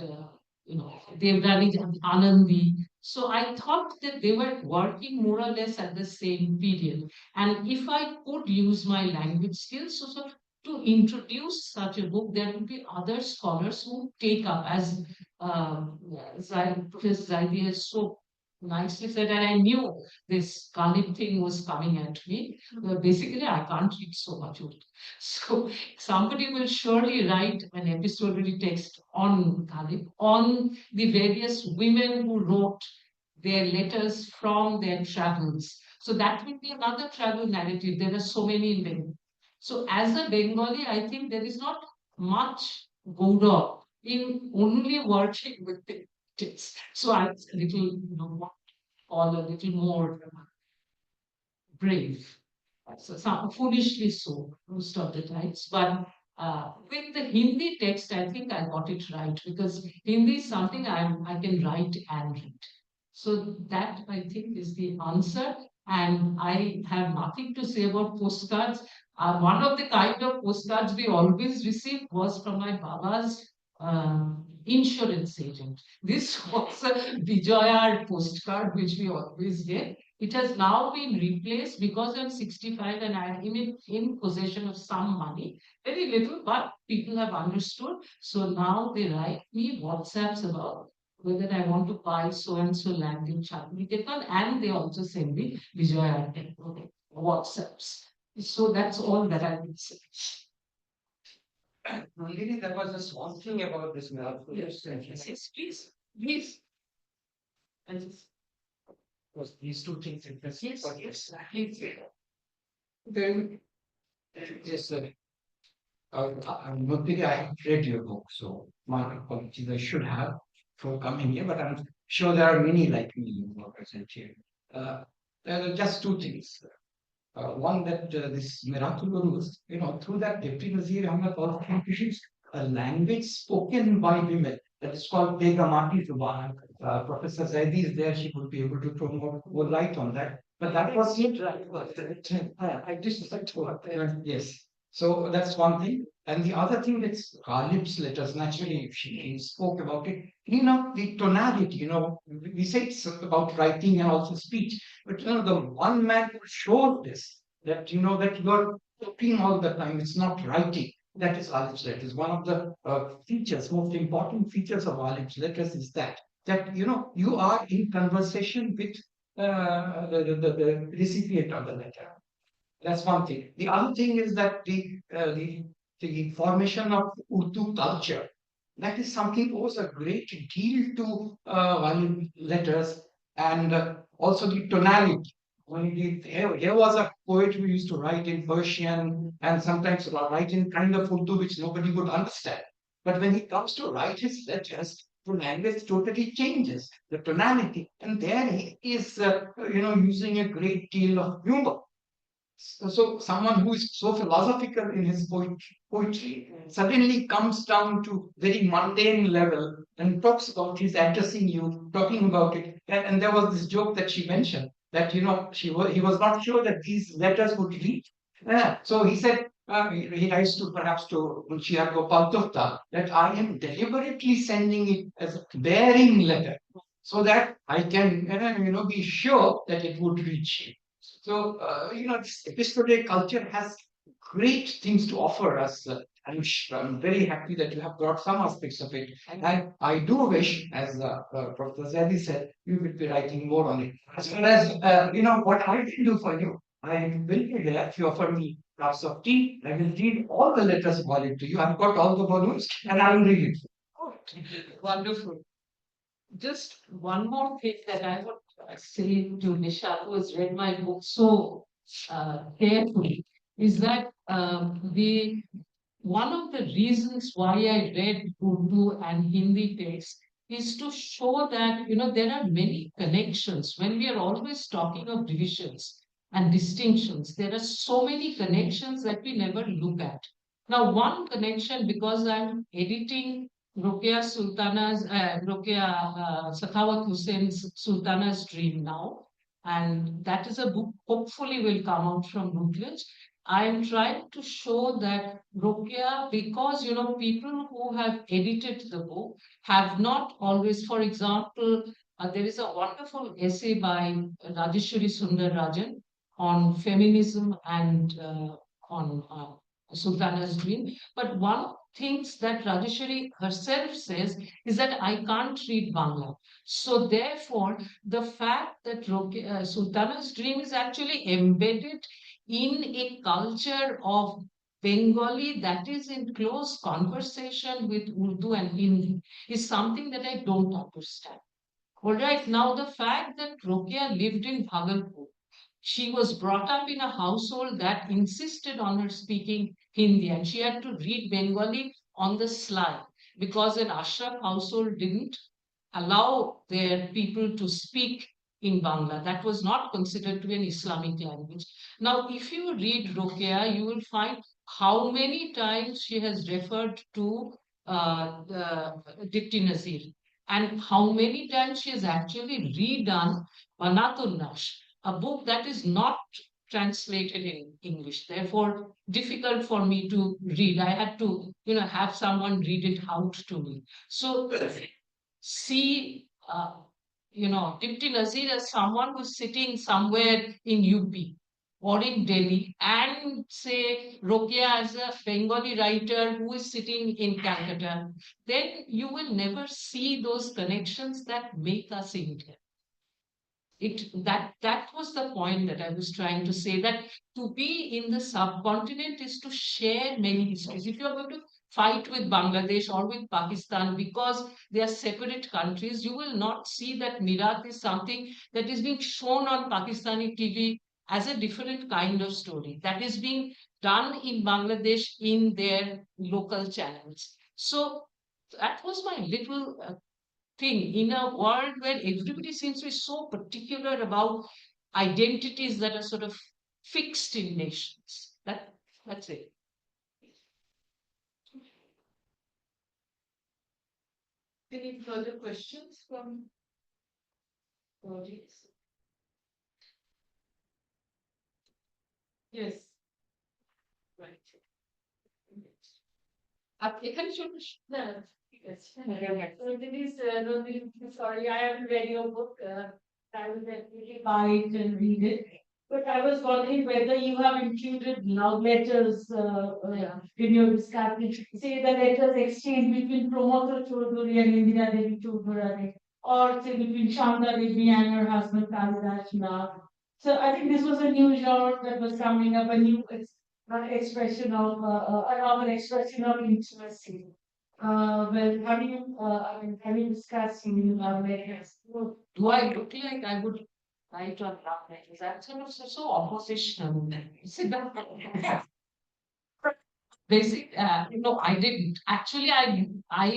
Devrani Anandi. So I thought that they were working more or less at the same period. And if I could use my language skills, so to introduce such a book, there will be other scholars who take up, as Professor Zaidi has so nicely said, and I knew this Khalid thing was coming at me. Basically, I can't read so much Urdu. So somebody will surely write an epistolary text on Khalid, on the various women who wrote their letters from their travels. So that will be another travel narrative. There are so many in them. So as a Bengali, I think there is not much Gaurav in only working with the text. So I was a little, all a little more brave. So some, foolishly so, most of the times. But with the Hindi text, I think I got it right because Hindi is something I can write and read. So that I think is the answer. And I have nothing to say about postcards. One of the kind of postcards we always received was from my Baba's insurance agent. This was a Vijayar postcard which we always get. It has now been replaced because I'm 65 and I am in possession of some money. Very little, but people have understood. So now they write me WhatsApps about whether I want to buy so and so land in Chandigarh, and they also send me Vijaya WhatsApps. So that's all that I would say. Nandini, there was just one thing about this miracle. Yes, yes, please, please. And Was these two things interesting? yes, But yes, please. then, yes, Nandini, I have read your book, so my apologies, I should have for coming here, but I'm sure there are many like me who are present here. There are just two things. One that this miracle was, through that Deputy Nazir Ahmed contributions, a language spoken by women that is called Begamati Zuban. Professor Zaidi is there, she would be able to throw more light on that. But that was it, right? I just like to yes. So that's one thing. And the other thing that's Ghalib's letters, naturally, she spoke about it. The tonality, we say it's about writing and also speech. But the one man who showed this, that that you're talking all the time, it's not writing. That is Ghalib's letters. One of the features, most important features of Ghalib's letters is that you are in conversation with the recipient of the letter. That's one thing. The other thing is that the formation of Urdu culture, that is something owes a great deal to letters, and also the tonality. Here was a poet who used to write in Persian and sometimes write in kind of Urdu which nobody would understand. But when he comes to write his letters, the language totally changes, the tonality, and there he is, using a great deal of humor. So someone who is so philosophical in his poetry suddenly comes down to very mundane level and talks about he's addressing you, talking about it. And there was this joke that she mentioned that he was not sure that these letters would reach. Yeah. So he said he writes to perhaps to Munshi Gopal Dutta that I am deliberately sending it as a bearing letter so that I can be sure that it would reach you. So, this epistolary culture has great things to offer us. I'm very happy that you have brought some aspects of it. And I do wish, as Professor Zadi said, you will be writing more on it. As far as, what I can do for you, I will be there if you offer me cups of tea. I will read all the letters about it to you. I've got all the volumes and I will read it. Oh, wonderful. Just one more thing that I would say to Nisha, who has read my book so carefully, is that the one of the reasons why I read Urdu and Hindi text is to show that there are many connections. When we are always talking of divisions and distinctions, there are so many connections that we never look at. Now, one connection, because I'm editing Rukia Sakhawat Hussein's Sultana's Dream now, and that is a book hopefully will come out from Routledge. I am trying to show that Rukia, because people who have edited the book have not always, for example, there is a wonderful essay by Rajeshwari Sundar Rajan on feminism and on Sultana's Dream. But one of the things that Rajeshwari herself says is that I can't read Bangla. So therefore, the fact that Sultana's Dream is actually embedded in a culture of Bengali that is in close conversation with Urdu and Hindi is something that I don't understand. All right, now the fact that Rokia lived in Bhagalpur, she was brought up in a household that insisted on her speaking Hindi, and she had to read Bengali on the sly because an Ashraf household didn't allow their people to speak in Bangla. That was not considered to be an Islamic language. Now, if you read Rokia, you will find how many times she has referred to Dipti Nazir and how many times she has actually redone Banatul Nash, a book that is not translated in English, therefore difficult for me to read. I had to, have someone read it out to me. So see, Dipti Nazir as someone who's sitting somewhere in UP or in Delhi, and say Rokia as a Bengali writer who is sitting in Calcutta, then you will never see those connections that make us Indian. That was the point that I was trying to say, that to be in the subcontinent is to share many histories. If you're going to fight with Bangladesh or with Pakistan because they are separate countries, you will not see that Mirat is something that is being shown on Pakistani TV as a different kind of story that is being done in Bangladesh in their local channels. So that was my little thing in a world where everybody seems to be so particular about identities that are sort of fixed in nations. That's it. Any further questions from the audience? Yes. Right. এখানে চলে না ঠিক আছে sorry, I haven't read your book. I will definitely buy it and read it. But I was wondering whether you have included love letters in your discussion. Say the letters exchanged between Promoter Choudhury and Indira Devi Choudhury, or say between Shanda Devi and her husband Kalidas Nag. So I think this was a new genre that was coming up, a new expression of a novel expression of intimacy. Well, I mean, have you discussed in love letters? Do I look like I would write on love letters? That's sort of so oppositional. Sit down. Basic, no, I didn't. Actually, I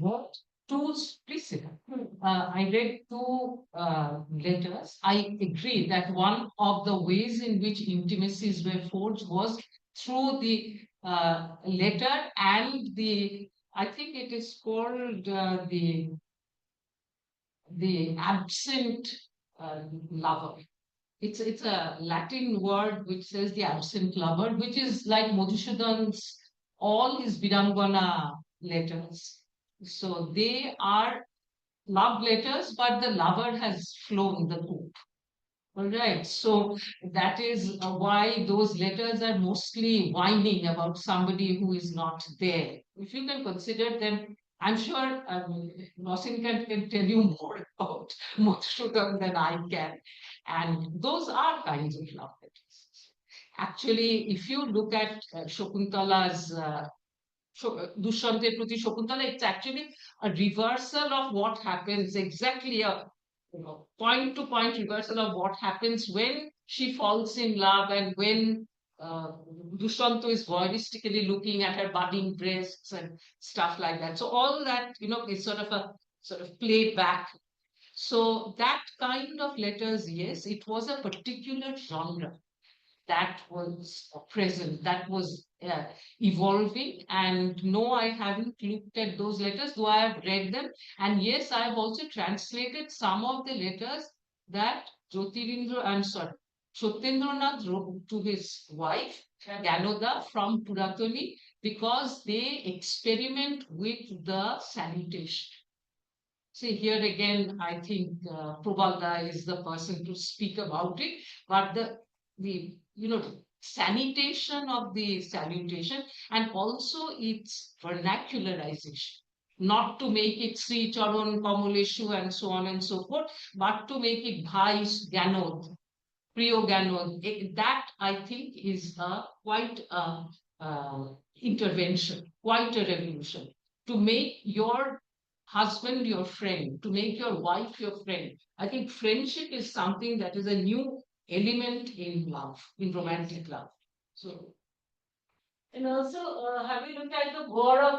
wrote two, please sit down. I read two letters. I agree that one of the ways in which intimacies were forged was through the letter and the, I think it is called the absent lover. It's a Latin word which says the absent lover, which is like Madhusudan's all his Virangana letters. So they are love letters, but the lover has flown the coop. All right, so that is why those letters are mostly whining about somebody who is not there. If you can consider them, I'm sure Nosin can tell you more about Madhusudan than I can. And those are kinds of love letters. Actually, if you look at Shakuntala's Dushyanteর প্রতি Shakuntala, it's actually a reversal of what happens, exactly a point to point reversal of what happens when she falls in love and when Dushyanto is voyeuristically looking at her budding breasts and stuff like that. So all that, is sort of played back. So that kind of letters, yes, it was a particular genre that was present, that was evolving. And no, I haven't looked at those letters, though I have read them. And yes, I have also translated some of the letters that Satyendranath wrote to his wife, Ganoda, from Puratoli, because they experiment with the salutation. See, here again, I think Probalda is the person to speak about it, but the sanitation of the salutation and also its vernacularization, not to make it Sri Charan, Kamaleshu and so on and so forth, but to make it Bhai Ganod, Priyo Ganod. That I think is quite a intervention, quite a revolution, to make your husband your friend, to make your wife your friend. I think friendship is something that is a new element in love, in romantic love. So, and also, have you looked at the war of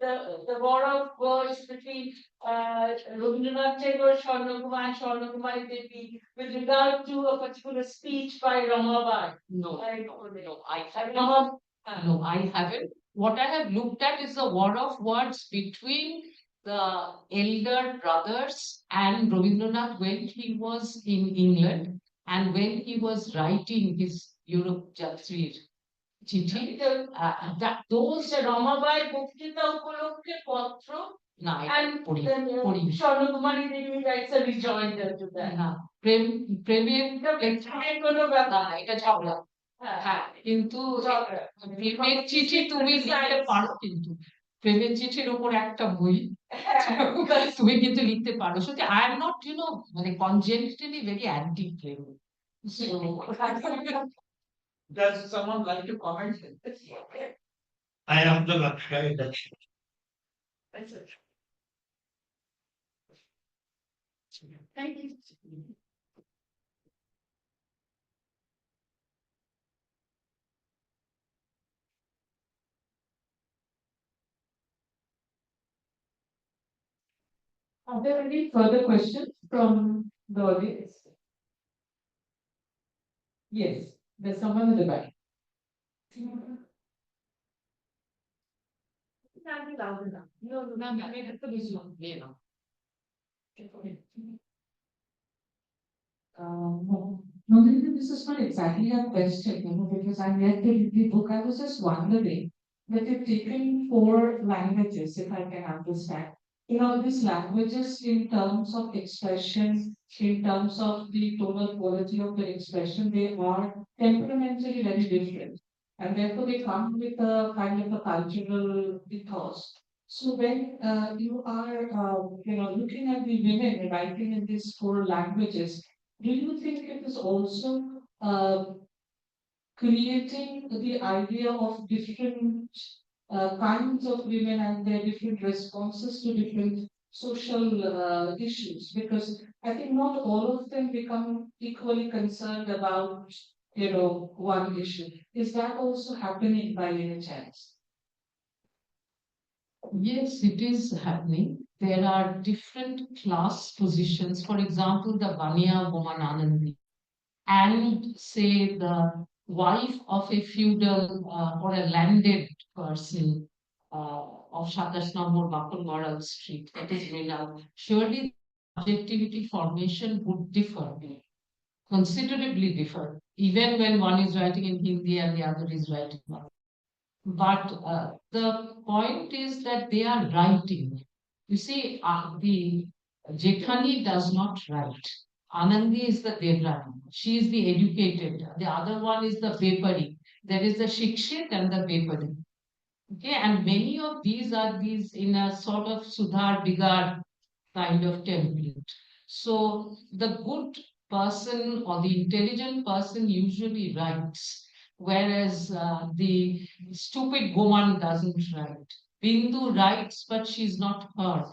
the war of words between Rabindranath Tagore, Swarnakumar, and Swarnakumari Devi with regard to a particular speech by Ramabai? No, I haven't. No, I haven't. What I have looked at is the war of words between the elder brothers and Rabindranath when he was in England and when he was writing his Europe Jatrir চিঠি, that those Ramabai বক্তৃতা উপলক্ষে পত্র না And পড়ি then পড়ি Swarnakumari Devi writes a rejoinder to that. না প্রেমের প্রেমের কোনো ব্যাপার না এটা ঝগড়া হ্যাঁ কিন্তু প্রেমের চিঠি তুমি লিখতে পারো কিন্তু প্রেমের চিঠির উপর একটা বই তুমি কিন্তু লিখতে পারো সত্যি আই এম নট মানে কনজেন্টালি ভেরি অ্যান্টি প্রেম Does someone like to comment? I am the guy that Thank you. Are there any further questions from the audience? Yes, there's someone in the back. No, this is not exactly a question, because I'm yet to read the book. I was just wondering that you've taken 4 languages, if I can understand. These languages in terms of expression, in terms of the tonal quality of the expression, they are temperamentally very different. And therefore they come with a kind of a cultural ethos. So when you are, looking at the women writing in these 4 languages, do you think it is also creating the idea of different kinds of women and their different responses to different social issues? Because I think not all of them become equally concerned about, one issue. Is that also happening by any chance? Yes, it is happening. There are different class positions. For example, the Baniya woman Anandi, and say the wife of a feudal or a landed person of 27 number Bakurwaral Street, that is Mrinal. Surely subjectivity formation would differ, considerably differ, even when one is writing in Hindi and the other is writing Marathi. But the point is that they are writing. You see, the Jekhani does not write. Anandi is the Devrani. She is the educated. The other one is the Vepari. There is the Shikshit and the Vepari. Okay, and many of these are these in a sort of Sudhar Bigar kind of template. So the good person or the intelligent person usually writes, whereas the stupid woman doesn't write. Bindu writes, but she's not heard.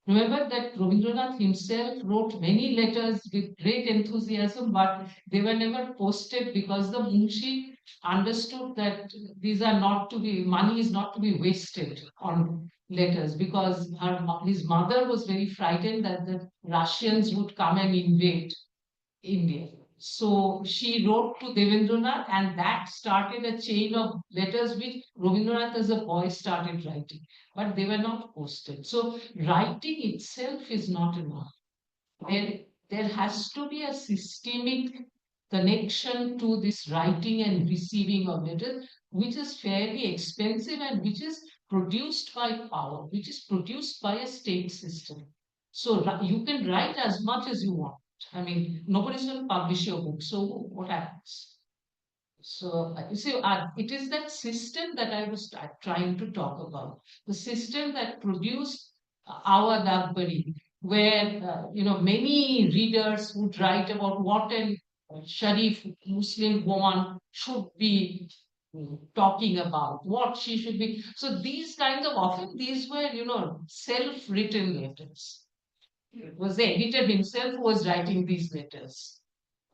Remember that Rabindranath himself wrote many letters with great enthusiasm, but they were never posted because the Munshi understood that these are not to be, money is not to be wasted on letters, because his mother was very frightened that the Russians would come and invade India. So she wrote to Devendranath, and that started a chain of letters which Rabindranath as a boy started writing, but they were not posted. So writing itself is not enough. There has to be a systemic connection to this writing and receiving of letters, which is fairly expensive and which is produced by power, which is produced by a state system. So you can write as much as you want. I mean, nobody's going to publish your book. So what happens? So you see, it is that system that I was trying to talk about. The system that produced our Dagbari, where many readers would write about what an Sharif Muslim woman should be talking about, what she should be. So these kinds of often these were self-written letters. It was the editor himself who was writing these letters.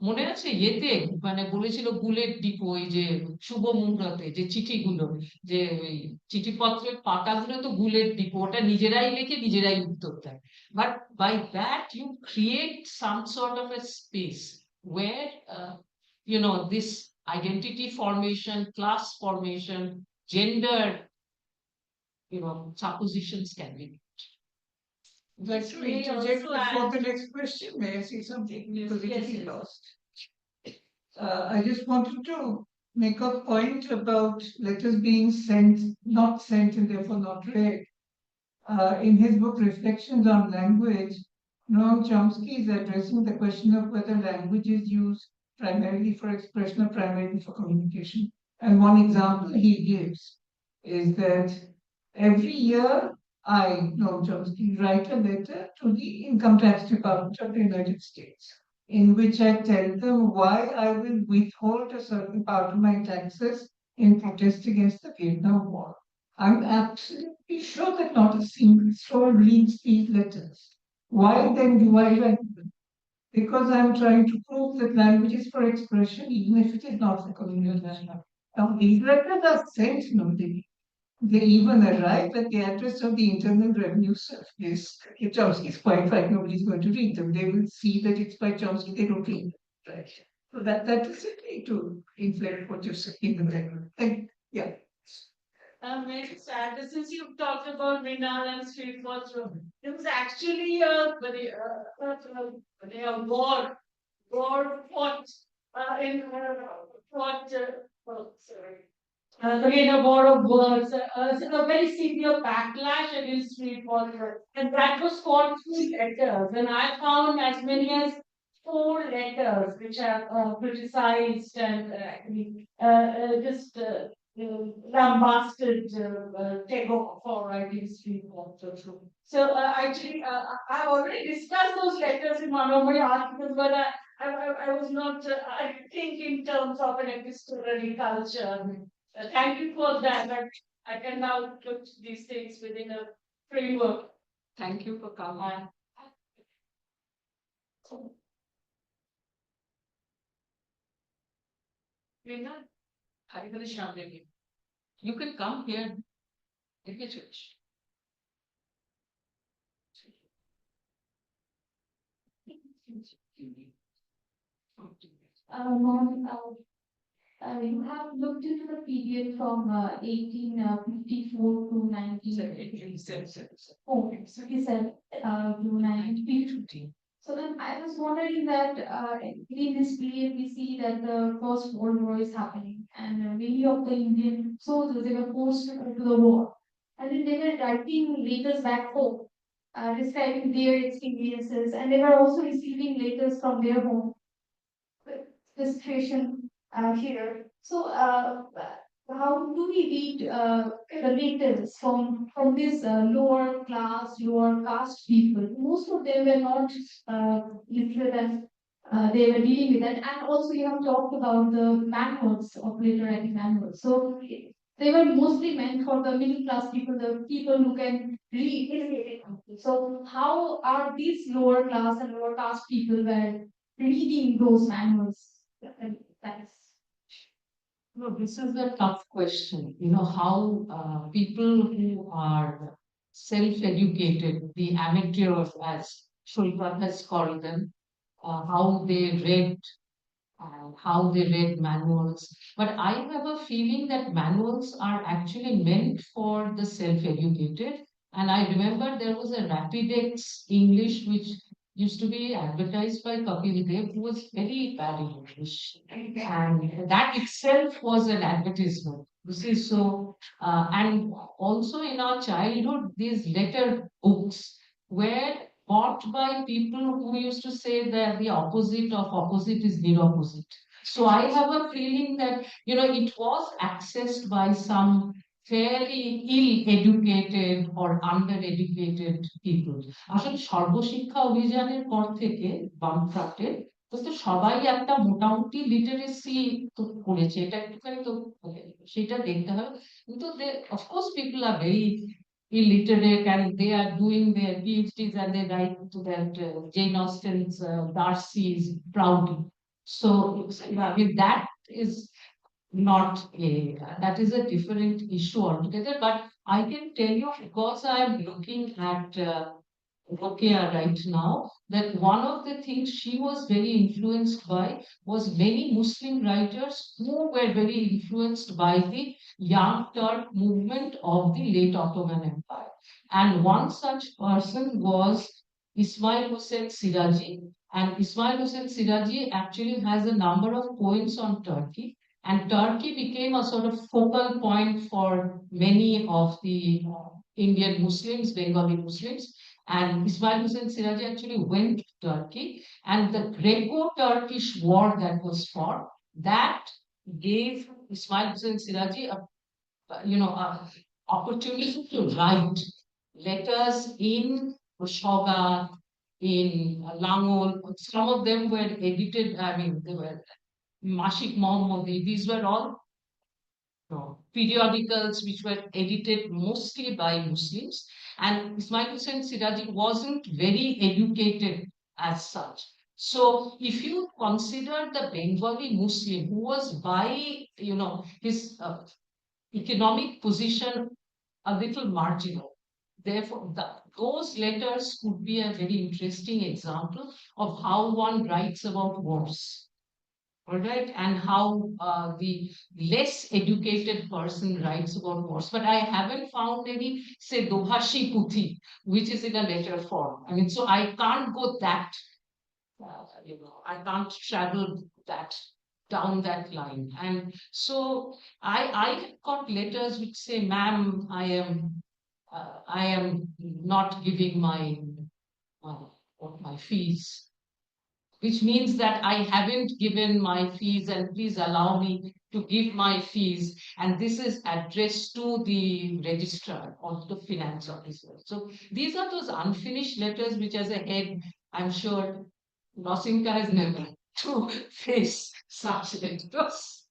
মনে আছে ইয়েতে মানে বলেছিল bullet depot ওই যে শুভ মুহূর্তে যে চিঠিগুলো, যে ওই চিঠিপত্রের পাতাগুলো তো বুলেট ডিপো, ওটা নিজেরাই লিখে নিজেরাই উত্তর দেয়। But by that you create some sort of a space where this identity formation, class formation, gender suppositions can be. Let's interject before the next question. May I say something? Because it is lost. I just wanted to make a point about letters being sent, not sent, and therefore not read. in his book Reflections on Language, Noam Chomsky is addressing the question of whether language is used primarily for expression or primarily for communication. And one example he gives is that every year I, Noam Chomsky, write a letter to the Income Tax Department of the United States, in which I tell them why I will withhold a certain part of my taxes in protest against the Vietnam War. I'm absolutely sure that not a single soul reads these letters. Why then do I write them? Because I'm trying to prove that language is for expression, even if it is not for communication. Now, these letters are sent, Nandini. They even arrive at the address of the Internal Revenue Service. If Chomsky is quite right, nobody's going to read them. They will see that it's by Chomsky, they don't read them. Right. So that is simply to inflate what you say in the record. Yeah. I'm very sad. Since you've talked about Mrinal and Street Walls, it was actually a war fought fought. Oh, sorry. Again, a war of words, so a very severe backlash against street politics, and that was fought through letters. And I found as many as 4 letters which have criticized and just lambasted Tagore for writing street politics. So actually, I've already discussed those letters in one of my articles, but I was not, I think in terms of an epistolary culture. Thank you for that. But I can now put these things within a framework. Thank you for coming. Rina, you can come here. You have looked into the period from 1854 to 1957. Oh, 57 to 1950. So then I was wondering that in this period we see that the First World War is happening, and many of the Indian soldiers they were forced to go to the war, and then they were writing letters back home, describing their experiences, and they were also receiving letters from their home the situation here. So, how do we read the letters from this lower class, lower caste people? Most of them were not literate and they were dealing with that. And also, you have talked about the manuals of letter writing manuals. So, they were mostly meant for the middle class people, the people who can read. So, how are these lower class and lower caste people were reading those manuals? Thanks. No, this is a tough question. You know, how people who are self-educated, the amateurs, as Shulpa has called them, how they read and how they read manuals. But I have a feeling that manuals are actually meant for the self-educated. And I remember there was a Rapidex English which used to be advertised by Kapil Dev, who was very bad in English. And that itself was an advertisement. You see, so, and also in our childhood, these letter books were bought by people who used to say that the opposite of opposite is the opposite. So I have a feeling that, you know, it was accessed by some fairly ill-educated or under-educated people. আসলে সর্বশিক্ষা অভিযানের পর থেকে বামফ্রন্টের তো সবাই একটা মোটামুটি literacy তো করেছে এটা একটুখানি তো সেটা দেখতে হবে কিন্তু of course people are very illiterate and they are doing their PhDs and they write to that Jane Austen's Darcy's proudly. So I mean, that is not a that is a different issue altogether. But I can tell you because I am looking at Rokia right now that one of the things she was very influenced by was many Muslim writers who were very influenced by the Young Turk movement of the late Ottoman Empire. And one such person was Ismail Hussein Siraji. And Ismail Hussein Siraji actually has a number of poems on Turkey. And Turkey became a sort of focal point for many of the Indian Muslims, Bengali Muslims. And Ismail Hussain Siraji actually went to Turkey, and the Greco-Turkish war that was fought, that gave Ismail Hussain Siraji a opportunity to write letters in Ushoga, in Langol. Some of them were edited, I mean, they were Mashik Mohammadi. These were all periodicals which were edited mostly by Muslims. And Ismail Hussain Siraji wasn't very educated as such. So if you consider the Bengali Muslim who was by, his economic position a little marginal. Therefore, those letters could be a very interesting example of how one writes about wars. All right, and how the less educated person writes about wars. But I haven't found any, say, Dohashi Puthi, which is in a letter form. I mean, so I can't go that, I can't travel that down that line. And so I got letters which say, ma'am, I am not giving my fees, which means that I haven't given my fees and please allow me to give my fees. And this is addressed to the registrar or the finance officer. So these are those unfinished letters which as a head, I'm sure Nosinka has never to face such letters.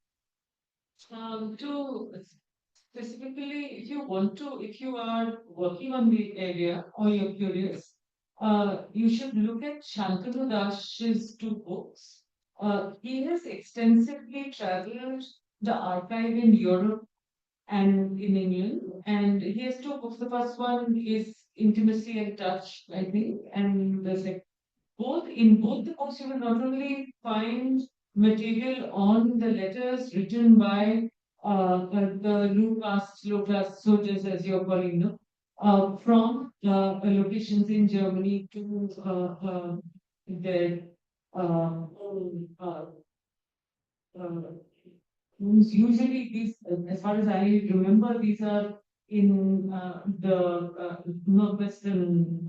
To specifically, if you are working on the area or you're curious, you should look at Shantanu Das's two books. He has extensively traveled the archive in Europe and in England, and he has two books. The first one is Intimacy and Touch, I think, and the second both the books you will not only find material on the letters written by the low class soldiers, as you're calling them, from locations in Germany to their home, usually these, as far as I remember, these are in the northwestern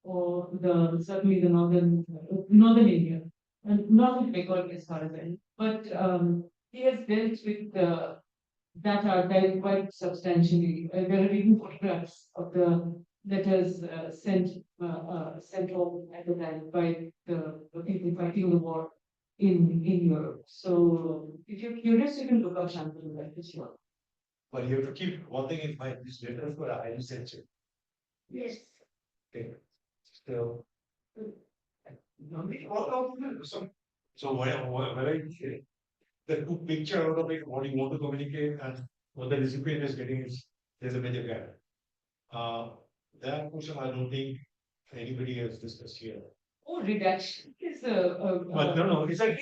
or the certainly the northern India, and not in Bengal as far as I know. But he has dealt with that archive quite substantially. There are even photographs of the letters sent home at the time by the people fighting the war in Europe. So if you're curious, you can look up Shantanu like this. Sure. But you have to keep one thing in mind, these letters were highly sensitive. Yes. Okay. So. So where I say the two picture out of it, what you want to communicate and what the recipient is getting is there's a major gap. That portion I don't think anybody has discussed here. Oh, redaction is But no, it's a